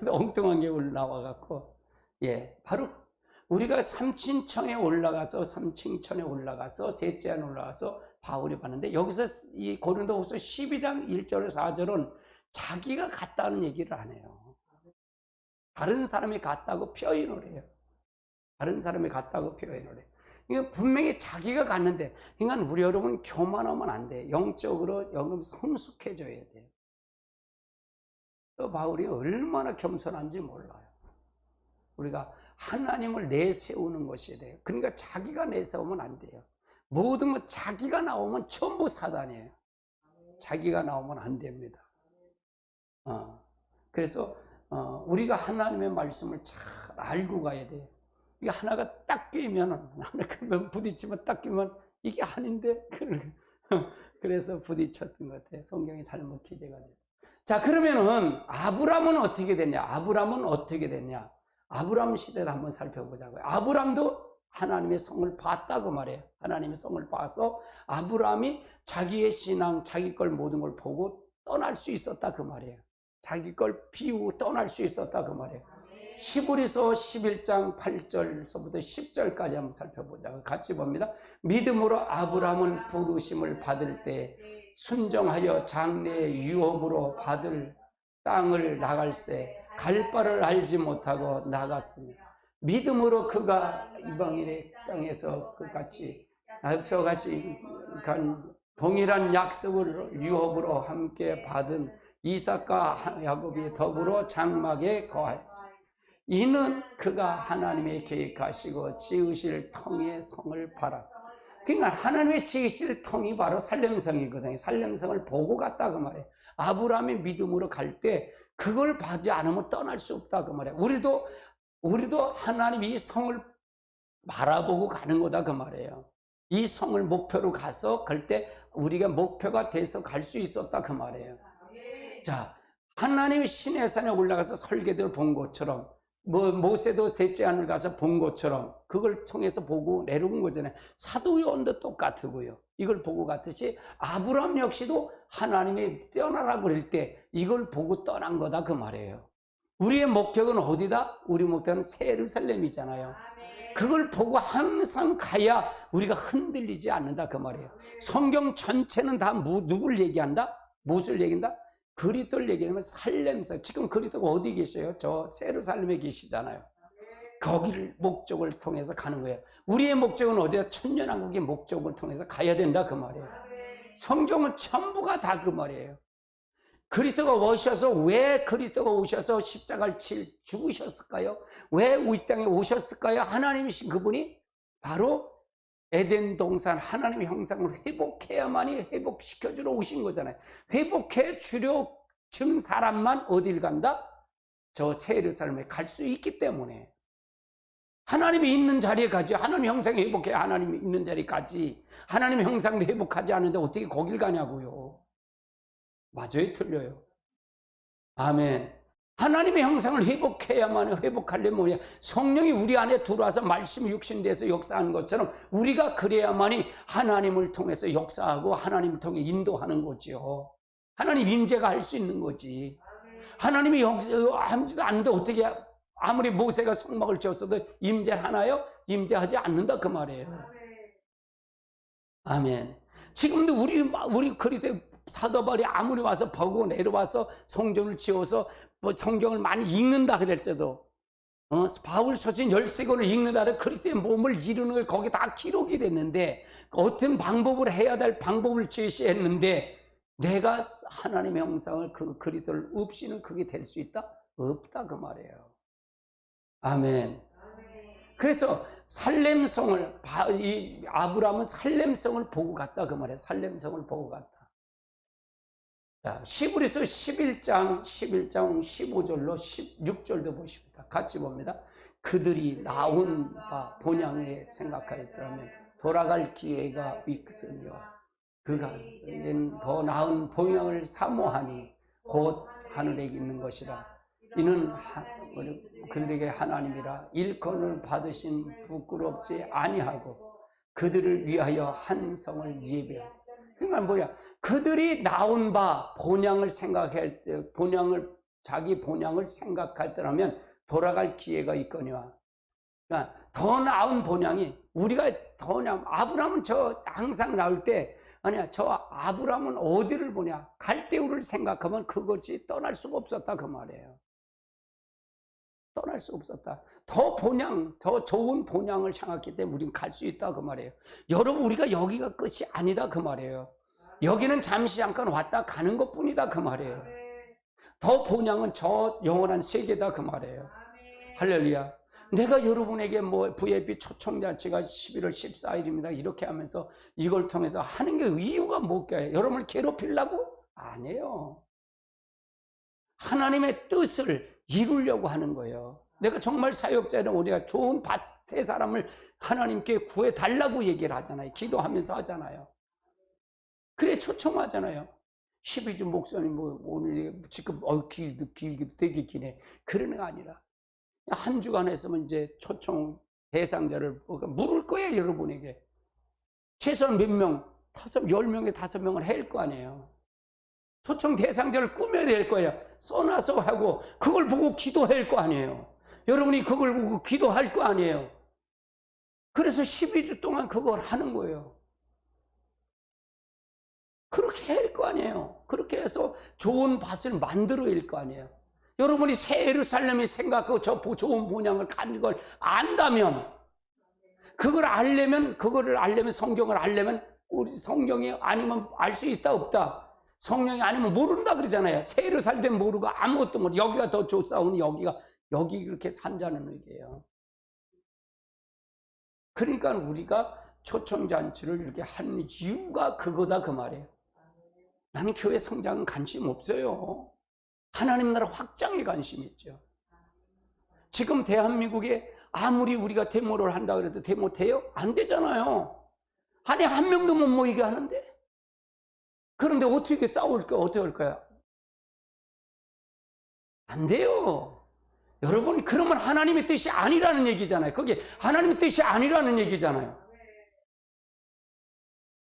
엉뚱한 게 나와갖고, 예, 바로 우리가 삼층천에 올라가서 셋째 안에 올라가서 바울이 봤는데, 여기서 이 고린도후서 12장 1절 4절은 자기가 갔다는 얘기를 안 해요. 다른 사람이 갔다고 표현을 해요. 이거 분명히 자기가 갔는데, 그러니까 우리 여러분 교만하면 안 돼. 영적으로 여러분 성숙해져야 돼요. 또 바울이 얼마나 겸손한지 몰라요. 우리가 하나님을 내세우는 것이 돼요. 그러니까 자기가 내세우면 안 돼요. 모든 것 자기가 나오면 전부 사단이에요. 자기가 나오면 안 됩니다. 그래서 우리가 하나님의 말씀을 잘 알고 가야 돼요. 이게 하나가 딱 끼면 하나 부딪히면 딱 끼면 이게 아닌데 그래서 부딪혔던 것 같아요. 성경이 잘못 기재가 돼서. 자, 그러면은 아브람은 어떻게 됐냐? 아브람 시대를 한번 살펴보자고요. 아브람도 하나님의 성을 봤다고 말해요. 하나님의 성을 봐서 아브람이 자기의 신앙, 자기 걸 모든 걸 보고 떠날 수 있었다 그 말이에요. 자기 걸 비우고 떠날 수 있었다 그 말이에요. 히브리서 11장 8절서부터 10절까지 한번 살펴보자. 같이 봅니다. 믿음으로 아브람은 부르심을 받을 때 순종하여 장래의 유업으로 받을 땅을 나갈새 갈 바를 알지 못하고 나갔습니다. 믿음으로 그가 이방인의 땅에서 같이 간 동일한 약속을 유업으로 함께 받은 이삭과 야곱이 더불어 장막에 거하였습니다. 이는 그가 하나님의 계획하시고 지으실 통의 성을 바라. 그러니까 하나님의 지으실 통이 바로 살렘성이거든요. 살렘성을 보고 갔다 그 말이에요. 아브라함의 믿음으로 갈 때 그걸 받지 않으면 떠날 수 없다 그 말이에요. 우리도 하나님 이 성을 바라보고 가는 거다 그 말이에요. 이 성을 목표로 가서 갈 때 우리가 목표가 돼서 갈 수 있었다 그 말이에요. 자, 하나님이 시내산에 올라가서 설계도를 본 것처럼 모세도 셋째 하늘 가서 본 것처럼 그걸 통해서 보고 내려온 거잖아요. 사도 요한도 똑같고요. 이걸 보고 갔듯이 아브라함 역시도 하나님이 떠나라고 그럴 때 이걸 보고 떠난 거다 그 말이에요. 우리의 목적은 어디다? 우리 목적은 새 예루살렘이잖아요. 그걸 보고 항상 가야 우리가 흔들리지 않는다 그 말이에요. 성경 전체는 다 누구를 얘기한다? 무엇을 얘기한다? 그리스도를 얘기하면 살렘성. 지금 그리스도가 어디 계셔요? 저 예루살렘에 계시잖아요. 거기를 목적을 통해서 가는 거예요. 우리의 목적은 어디야? 천년왕국의 목적을 통해서 가야 된다 그 말이에요. 성경은 전부가 다 그 말이에요. 그리스도가 오셔서 왜 그리스도가 오셔서 십자가를 죽으셨을까요? 왜 이 땅에 오셨을까요? 하나님이신 그분이 바로 에덴 동산 하나님의 형상을 회복해야만이 회복시켜주러 오신 거잖아요. 회복해 주려 준 사람만 어딜 간다? 저 새 예루살렘에 갈 수 있기 때문에 하나님이 있는 자리에 가지. 하나님 형상을 회복해야 하나님이 있는 자리에 가지. 하나님 형상도 회복하지 않는데 어떻게 거길 가냐고요. 맞아요, 틀려요? 아멘. 하나님의 형상을 회복해야만 회복하려면 뭐냐? 성령이 우리 안에 들어와서 말씀이 육신돼서 역사하는 것처럼 우리가 그래야만이 하나님을 통해서 역사하고 하나님을 통해 인도하는 거죠. 하나님 임재가 할 수 있는 거지. 하나님이 하지도 않는데 어떻게 아무리 모세가 성막을 지었어도 임재하나요? 임재하지 않는다 그 말이에요. 아멘. 지금도 우리 그리스도 사도 바울이 아무리 와서 보고 내려와서 성전을 지어서 성경을 많이 읽는다 그랬어도 바울 서신 13권을 읽는다 그래 그리스도의 몸을 이루는 걸 거기 다 기록이 됐는데 어떤 방법을 해야 될 방법을 제시했는데 내가 하나님의 형상을 그 그리스도를 없이는 그게 될 수 있다? 없다 그 말이에요. 아멘. 그래서 살렘성을 아브라함은 살렘성을 보고 갔다 그 말이에요. 살렘성을 보고 갔다. 자, 히브리서 11장 15절로 16절도 보십니다. 같이 봅니다. 그들이 나온 바 본향에 생각하였더라면 돌아갈 기회가 있으며 그가 더 나은 본향을 사모하니 곧 하늘에 있는 것이라. 이는 그들에게 하나님이라 일컬음을 받으신 부끄럽지 아니하고 그들을 위하여 한 성을 예배하고. 그러니까 뭐야? 그들이 나온 바 본향을 생각할 때, 자기 본향을 생각할 때라면 돌아갈 기회가 있거니와. 그러니까 더 나은 본향이 우리가 더 나은 아브라함은 저 항상 나올 때 아니야 저 아브라함은 어디를 보냐? 갈대우를 생각하면 그것이 떠날 수가 없었다 그 말이에요. 떠날 수 없었다. 더 좋은 본향을 향했기 때문에 우리는 갈 수 있다 그 말이에요. 여러분 우리가 여기가 끝이 아니다 그 말이에요. 여기는 잠시 잠깐 왔다 가는 것 뿐이다 그 말이에요. 더 본향은 저 영원한 세계다 그 말이에요. 할렐루야. 내가 여러분에게 VIP 초청자치가 11월 14일입니다 이렇게 하면서 이걸 통해서 하는 게 이유가 뭘까요? 여러분을 괴롭히려고? 아니에요. 하나님의 뜻을 이루려고 하는 거예요. 내가 정말 사역자는 우리가 좋은 밭의 사람을 하나님께 구해달라고 얘기를 하잖아요. 기도하면서 하잖아요. 그래 초청하잖아요. 12주 목사님 뭐 오늘 지금 길기도 되게 기네. 그러는 거 아니라 한 주간 했으면 이제 초청 대상자를 물을 거예요. 여러분에게. 최소한 몇 명, 10명에 5명을 할 거 아니에요. 초청 대상자를 꾸며야 될 거예요. 써놔서 하고 그걸 보고 기도할 거 아니에요. 여러분이 그걸 보고 기도할 거 아니에요. 그래서 12주 동안 그걸 하는 거예요. 그렇게 할 거 아니에요. 그렇게 해서 좋은 밭을 만들어야 거 아니에요. 여러분이 새 예루살렘이 생각하고 저 좋은 본향을 가는 걸 안다면, 그거를 알려면 성경을 알려면 우리 성경이 아니면 알 수 있다 없다. 성령이 아니면 모른다 그러잖아요. 새 예루살렘 모르고 아무것도 모르고 여기가 더 좋사오니 여기 그렇게 산다는 얘기예요. 그러니까 우리가 초청잔치를 이렇게 하는 이유가 그거다 그 말이에요. 나는 교회 성장은 관심 없어요. 하나님 나라 확장에 관심 있죠. 지금 대한민국에 아무리 우리가 데모를 한다 그래도 데모 돼요? 안 되잖아요. 아니 한 명도 못 모이게 하는데. 그런데 어떻게 싸울까? 어떻게 할까요? 안 돼요. 여러분, 그러면 하나님의 뜻이 아니라는 얘기잖아요. 그게 하나님의 뜻이 아니라는 얘기잖아요.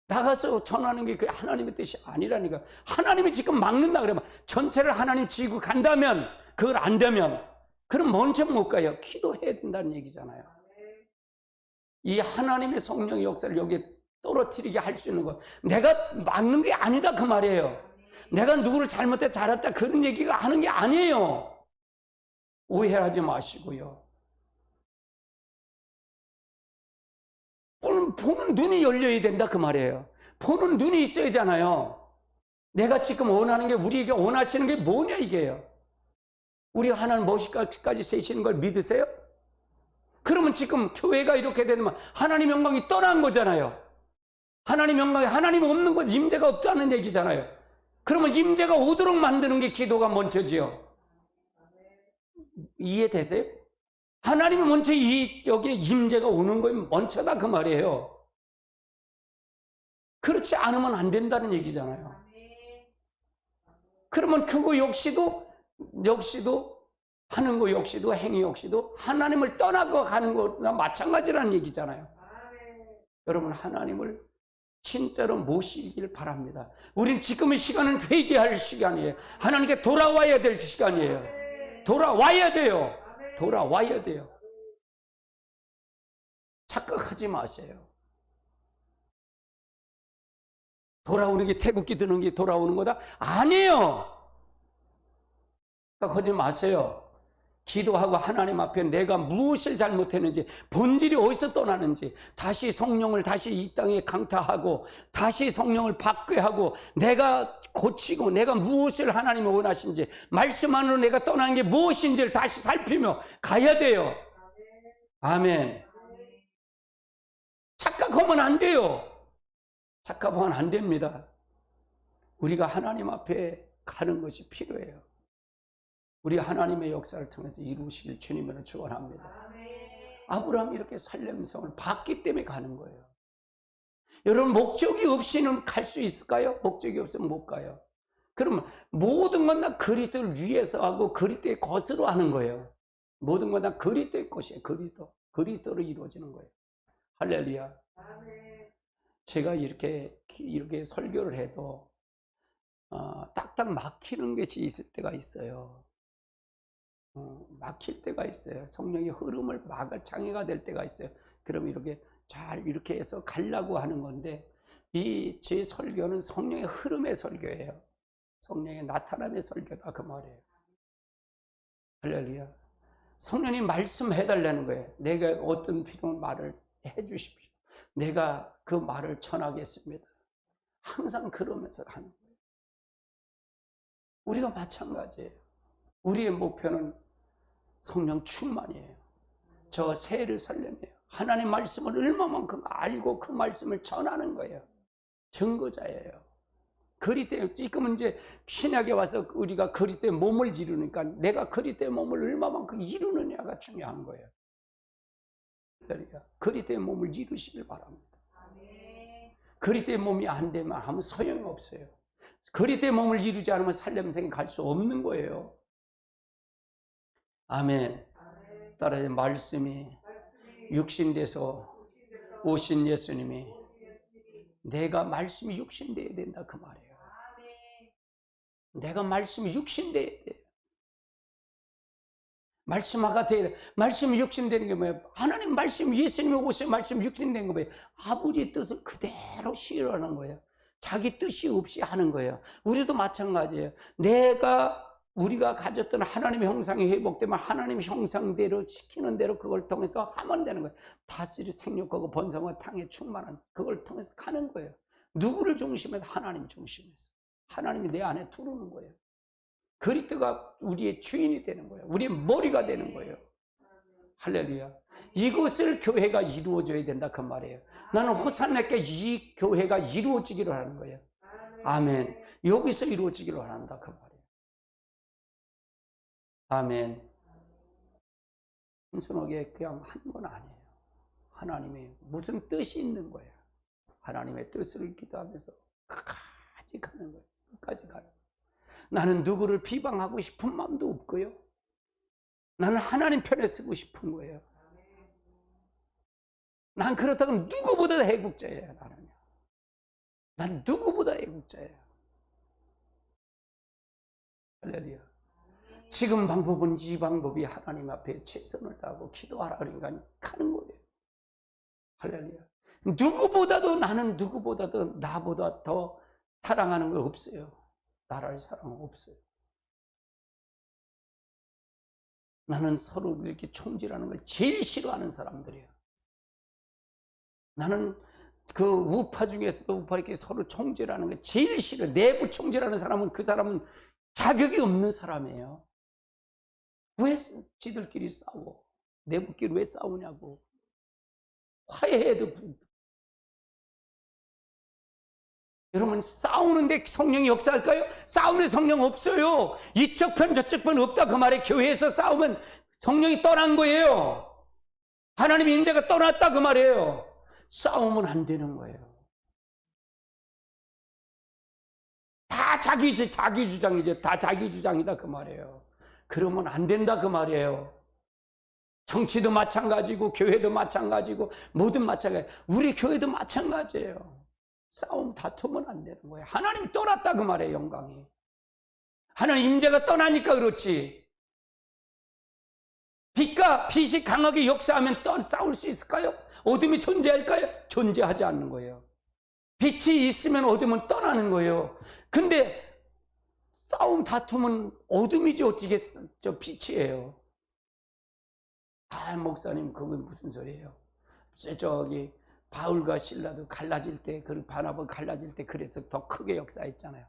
나가서 전하는 게 그게 하나님의 뜻이 아니라니까. 하나님이 지금 막는다 그러면 전체를 하나님 지고 간다면, 그걸 안 되면 그럼 먼저 못 가요. 기도해야 된다는 얘기잖아요. 이 하나님의 성령의 역사를 여기에 떨어뜨리게 할 수 있는 것, 내가 막는 게 아니다 그 말이에요. 내가 누구를 잘못해 잘했다 그런 얘기가 하는 게 아니에요. 오해하지 마시고요. 보는 눈이 열려야 된다 그 말이에요. 보는 눈이 있어야잖아요. 내가 지금 원하는 게, 우리에게 원하시는 게 뭐냐 이게요. 우리가 하나님 무엇까지 세시는 걸 믿으세요? 그러면 지금 교회가 이렇게 되면 하나님 영광이 떠난 거잖아요. 하나님 영광이, 하나님 없는 건 임재가 없다는 얘기잖아요. 그러면 임재가 오도록 만드는 게 기도가 먼저지요. 이해되세요? 하나님이 먼저 여기에 임재가 오는 거에 먼저다 그 말이에요. 그렇지 않으면 안 된다는 얘기잖아요. 그러면 그거 역시도 하는 거 역시도 행위 역시도 하나님을 떠나고 가는 거나 마찬가지라는 얘기잖아요. 여러분, 하나님을 진짜로 모시길 바랍니다. 우린 지금의 시간은 회개할 시간이에요. 하나님께 돌아와야 될 시간이에요. 돌아와야 돼요. 돌아와야 돼요. 착각하지 마세요. 돌아오는 게 태국기 드는 게 돌아오는 거다? 아니에요. 착각하지 마세요. 기도하고 하나님 앞에 내가 무엇을 잘못했는지, 본질이 어디서 떠나는지, 다시 성령을 다시 이 땅에 강타하고 다시 성령을 받게 하고 내가 고치고 내가 무엇을 하나님이 원하시는지, 말씀 안으로 내가 떠난 게 무엇인지를 다시 살피며 가야 돼요. 아멘. 착각하면 안 돼요. 착각하면 안 됩니다. 우리가 하나님 앞에 가는 것이 필요해요. 우리 하나님의 역사를 통해서 이루시길 주님으로 축원합니다. 아브라함이 이렇게 살렘성을 봤기 때문에 가는 거예요. 여러분, 목적이 없이는 갈 수 있을까요? 목적이 없으면 못 가요. 그러면 모든 건 다 그리스도를 위해서 하고 그리스도의 것으로 하는 거예요. 모든 건 다 그리스도의 것이에요. 그리스도로 이루어지는 거예요. 할렐루야. 제가 이렇게 설교를 해도 딱딱 막히는 것이 있을 때가 있어요. 막힐 때가 있어요. 성령의 흐름을 막을 장애가 될 때가 있어요. 그럼 이렇게 해서 가려고 하는 건데, 제 설교는 성령의 흐름의 설교예요. 성령의 나타남의 설교다 그 말이에요. 할렐루야. 성령님 말씀해달라는 거예요. 내가 어떤 필요한 말을 해주십시오. 내가 그 말을 전하겠습니다. 항상 그러면서 가는 거예요. 우리가 마찬가지예요. 우리의 목표는 성령 충만이에요. 저 새 예루살렘이에요. 하나님 말씀을 얼마만큼 알고 그 말씀을 전하는 거예요. 증거자예요. 그리스도의, 지금은 이제 신약에 와서 우리가 그리스도의 몸을 이루니까 내가 그리스도의 몸을 얼마만큼 이루느냐가 중요한 거예요. 그리스도의 몸을 이루시길 바랍니다. 그리스도의 몸이 안 되면 아무 소용이 없어요. 그리스도의 몸을 이루지 않으면 살렘생에 갈 수 없는 거예요. 아멘. 따라서 말씀이 육신돼서 오신 예수님이 내가 말씀이 육신돼야 된다 그 말이에요. 내가 말씀이 육신돼야 돼. 말씀화가 돼야 돼. 말씀이 육신되는 게 뭐예요? 하나님 말씀, 예수님이 오신 말씀이 육신된 거 뭐예요? 아버지의 뜻을 그대로 실현하는 거예요. 자기 뜻이 없이 하는 거예요. 우리도 마찬가지예요. 우리가 가졌던 하나님의 형상이 회복되면 하나님의 형상대로 시키는 대로 그걸 통해서 하면 되는 거예요. 다스리 생육하고 번성과 탕에 충만한 그걸 통해서 가는 거예요. 누구를 중심에서? 하나님 중심에서. 하나님이 내 안에 들어오는 거예요. 그리스도가 우리의 주인이 되는 거예요. 우리의 머리가 되는 거예요. 할렐루야. 이것을 교회가 이루어져야 된다 그 말이에요. 나는 호산나께 이 교회가 이루어지기를 하는 거예요. 아멘. 여기서 이루어지기를 한다 그 말이에요. 아멘. 단순하게 그냥 한 건 아니에요. 하나님의 무슨 뜻이 있는 거예요. 하나님의 뜻을 기도하면서 끝까지 가는 거예요. 끝까지 가요. 나는 누구를 비방하고 싶은 마음도 없고요. 나는 하나님 편에 서고 싶은 거예요. 난 그렇다고 누구보다 애국자예요. 난 누구보다 애국자예요. 할렐루야. 지금 방법은 이 방법이 하나님 앞에 최선을 다하고 기도하라 그러니까 가는 거예요. 할렐루야. 나는 누구보다도 나보다 더 사랑하는 거 없어요. 나를 사랑은 없어요. 나는 서로 이렇게 총질하는 걸 제일 싫어하는 사람들이에요. 나는 그 우파 중에서도 우파 이렇게 서로 총질하는 걸 제일 싫어. 내부 총질하는 사람은 그 사람은 자격이 없는 사람이에요. 왜 지들끼리 싸워? 내부끼리 왜 싸우냐고. 화해해도. 여러분, 싸우는데 성령이 역사할까요? 싸우는 성령 없어요. 이쪽 편 저쪽 편 없다 그 말에. 교회에서 싸우면 성령이 떠난 거예요. 하나님의 임재가 떠났다 그 말이에요. 싸우면 안 되는 거예요. 다 자기 주장이죠. 다 자기 주장이다 그 말이에요. 그러면 안 된다 그 말이에요. 정치도 마찬가지고 교회도 마찬가지고 모든 마찬가지. 우리 교회도 마찬가지예요. 싸움 다투면 안 되는 거예요. 하나님이 떠났다 그 말이에요. 영광이. 하나님 임재가 떠나니까 그렇지. 빛이 강하게 역사하면 싸울 수 있을까요? 어둠이 존재할까요? 존재하지 않는 거예요. 빛이 있으면 어둠은 떠나는 거예요. 근데 싸움 다투면 어둠이지 어떻게 빛이에요. 아, 목사님 그건 무슨 소리예요? 저기 바울과 실라도 갈라질 때, 그 바나바 갈라질 때 그래서 더 크게 역사했잖아요.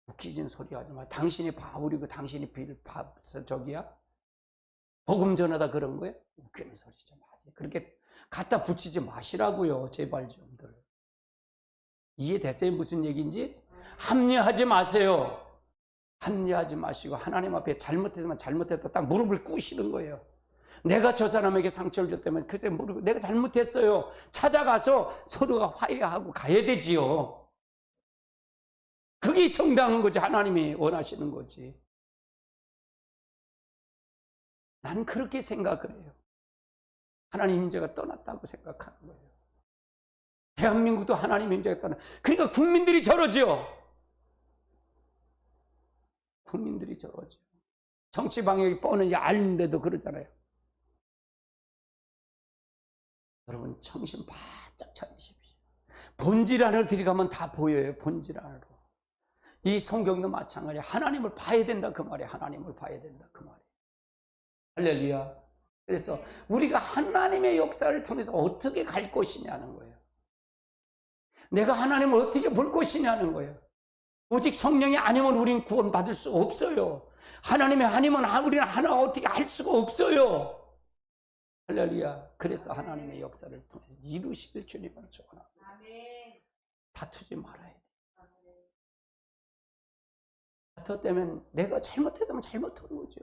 웃기진 소리 하지 마. 당신이 바울이고 당신이 저기야? 복음 전하다 그런 거예요? 웃기는 소리 좀 마세요. 그렇게 갖다 붙이지 마시라고요. 제발 좀들. 이해됐어요? 무슨 얘기인지? 합리화하지 마세요. 합리화하지 마시고 하나님 앞에 잘못했으면 잘못했다 딱 무릎을 꿇으시는 거예요. 내가 저 사람에게 상처를 줬다면 그제 모르고 내가 잘못했어요. 찾아가서 서로가 화해하고 가야 되지요. 그게 정당한 거지. 하나님이 원하시는 거지. 난 그렇게 생각을 해요. 하나님 임재가 떠났다고 생각하는 거예요. 대한민국도 하나님 임재가 떠나. 그러니까 국민들이 저러죠. 국민들이 저러죠. 정치 방향이 뻔히 아는데도 그러잖아요. 여러분 정신 바짝 차리십시오. 본질 안으로 들어가면 다 보여요. 본질 안으로. 이 성경도 마찬가지야. 하나님을 봐야 된다 그 말이에요. 하나님을 봐야 된다 그 말이에요. 할렐루야. 그래서 우리가 하나님의 역사를 통해서 어떻게 갈 것이냐는 거예요. 내가 하나님을 어떻게 볼 것이냐는 거예요. 오직 성령이 아니면 우리는 구원받을 수 없어요. 하나님의 아니면 우리는 하나 어떻게 할 수가 없어요. 할렐루야. 그래서 하나님의 역사를 통해서 이루시길 주님을 축원합니다. 다투지 말아야 돼. 잘못되면 내가 잘못했다면 잘못한 거죠.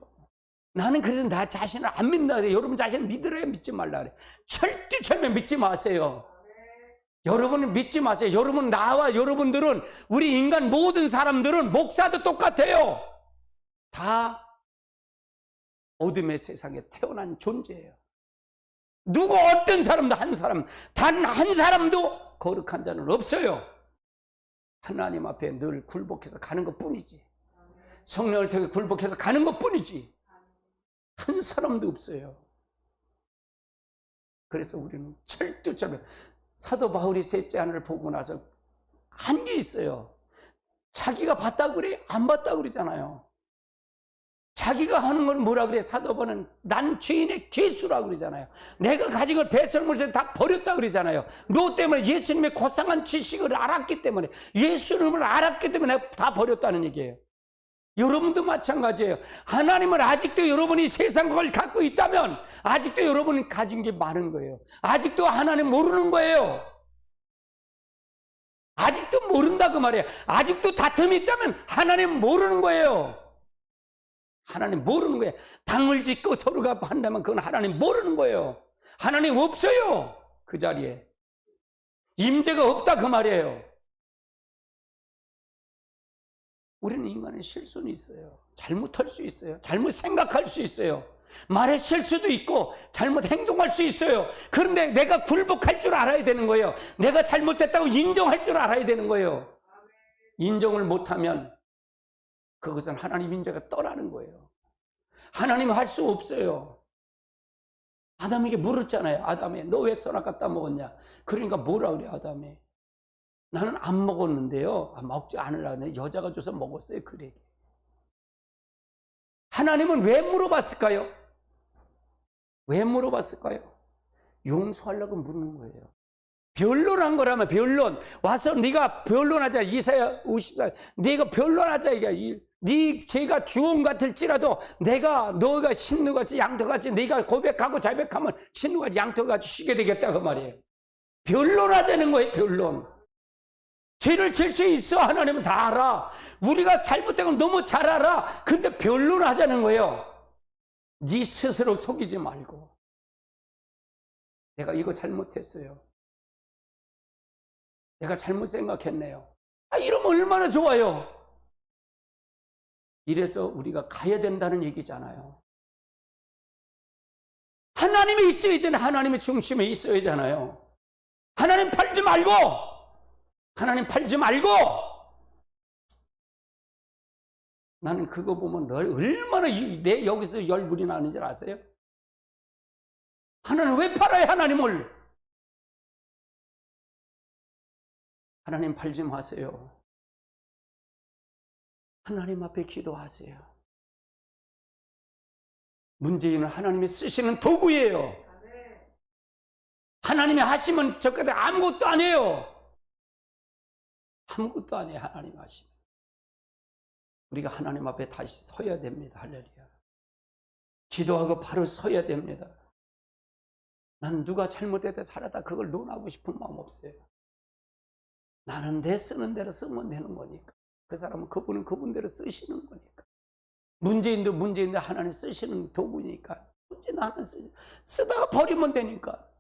나는 그래서 나 자신을 안 믿는다 그래. 여러분 자신을 믿으래요, 믿지 말라 그래. 절대절대 믿지 마세요. 여러분은 믿지 마세요. 여러분, 나와 여러분들은, 우리 인간 모든 사람들은, 목사도 똑같아요. 다 어둠의 세상에 태어난 존재예요. 누구 어떤 사람도 한 사람, 단 한 사람도 거룩한 자는 없어요. 하나님 앞에 늘 굴복해서 가는 것 뿐이지. 성령을 통해 굴복해서 가는 것 뿐이지. 한 사람도 없어요. 그래서 우리는 철두철미, 사도 바울이 셋째 하늘을 보고 나서 한 게 있어요. 자기가 봤다 그래? 안 봤다 그러잖아요. 자기가 하는 건 뭐라 그래? 사도 바울은 난 죄인의 괴수라 그러잖아요. 내가 가진 걸 배설물에서 다 버렸다 그러잖아요. 너 때문에 예수님의 고상한 지식을 알았기 때문에, 예수님을 알았기 때문에 다 버렸다는 얘기예요. 여러분도 마찬가지예요. 하나님을 아직도 여러분이 세상 걸 갖고 있다면 아직도 여러분이 가진 게 많은 거예요. 아직도 하나님 모르는 거예요. 아직도 모른다 그 말이에요. 아직도 다툼이 있다면 하나님 모르는 거예요. 하나님 모르는 거예요. 당을 짓고 서로가 한다면 그건 하나님 모르는 거예요. 하나님 없어요. 그 자리에 임재가 없다 그 말이에요. 우리는 인간의 실수는 있어요. 잘못할 수 있어요. 잘못 생각할 수 있어요. 말에 실수도 있고 잘못 행동할 수 있어요. 그런데 내가 굴복할 줄 알아야 되는 거예요. 내가 잘못했다고 인정할 줄 알아야 되는 거예요. 인정을 못하면 그것은 하나님 임재가 떠나는 거예요. 하나님은 할 수 없어요. 아담에게 물었잖아요. 아담이 너 왜 선악 갖다 먹었냐? 그러니까 뭐라 그래 아담이? 나는 안 먹었는데요. 먹지 않으려고 여자가 줘서 먹었어요. 그래. 하나님은 왜 물어봤을까요? 왜 물어봤을까요? 용서하려고 물는 거예요. 변론한 거라면 변론. 와서 네가 변론하자. 이사야 54. 네가 변론하자. 이게 네 죄가 주홍 같을지라도 너가 신누같이 양털같이 네가 고백하고 자백하면 신누같이 양털같이 쉬게 되겠다 그 말이에요. 변론하자는 거예요. 변론. 죄를 질 수 있어. 하나님은 다 알아. 우리가 잘못된 건 너무 잘 알아. 근데 변론하자는 거예요. 네 스스로 속이지 말고. 내가 이거 잘못했어요. 내가 잘못 생각했네요. 이러면 얼마나 좋아요. 이래서 우리가 가야 된다는 얘기잖아요. 하나님이 있어야잖아요. 하나님의 중심에 있어야잖아요. 하나님 팔지 말고, 하나님 팔지 말고. 나는 그거 보면 얼마나 내 여기서 열불이 나는 줄 아세요? 하나님 왜 팔아요? 하나님을. 하나님 팔지 마세요. 하나님 앞에 기도하세요. 문재인은 하나님이 쓰시는 도구예요. 하나님이 하시면 저까지 아무것도 안 해요. 아무것도 안 해요. 하나님 하시면. 우리가 하나님 앞에 다시 서야 됩니다. 할렐루야. 기도하고 바로 서야 됩니다. 난 누가 잘못했다 잘하다 그걸 논하고 싶은 마음 없어요. 나는 내 쓰는 대로 쓰면 되는 거니까. 그 사람은 그분은 그분대로 쓰시는 거니까. 문재인도 문재인도 하나님 쓰시는 도구니까. 문재인 하나님 쓰다가 버리면 되니까.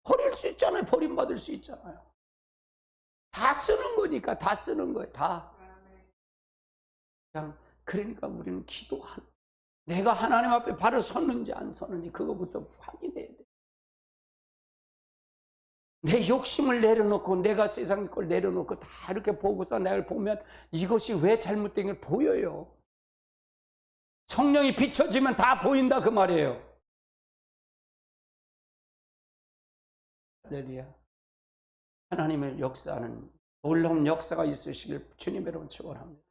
버릴 수 있잖아요. 버림받을 수 있잖아요. 다 쓰는 거니까. 다 쓰는 거예요. 다. 그냥 그러니까 우리는 기도하는. 내가 하나님 앞에 바로 섰는지 안 섰는지 그거부터 확인해야 돼. 내 욕심을 내려놓고 내가 세상 걸 내려놓고 다 이렇게 보고서 내가 보면 이것이 왜 잘못된 게 보여요. 성령이 비춰지면 다 보인다 그 말이에요. 할렐루야. 하나님의 역사는 놀라운 역사가 있으시길 주님의 이름으로 축원합니다.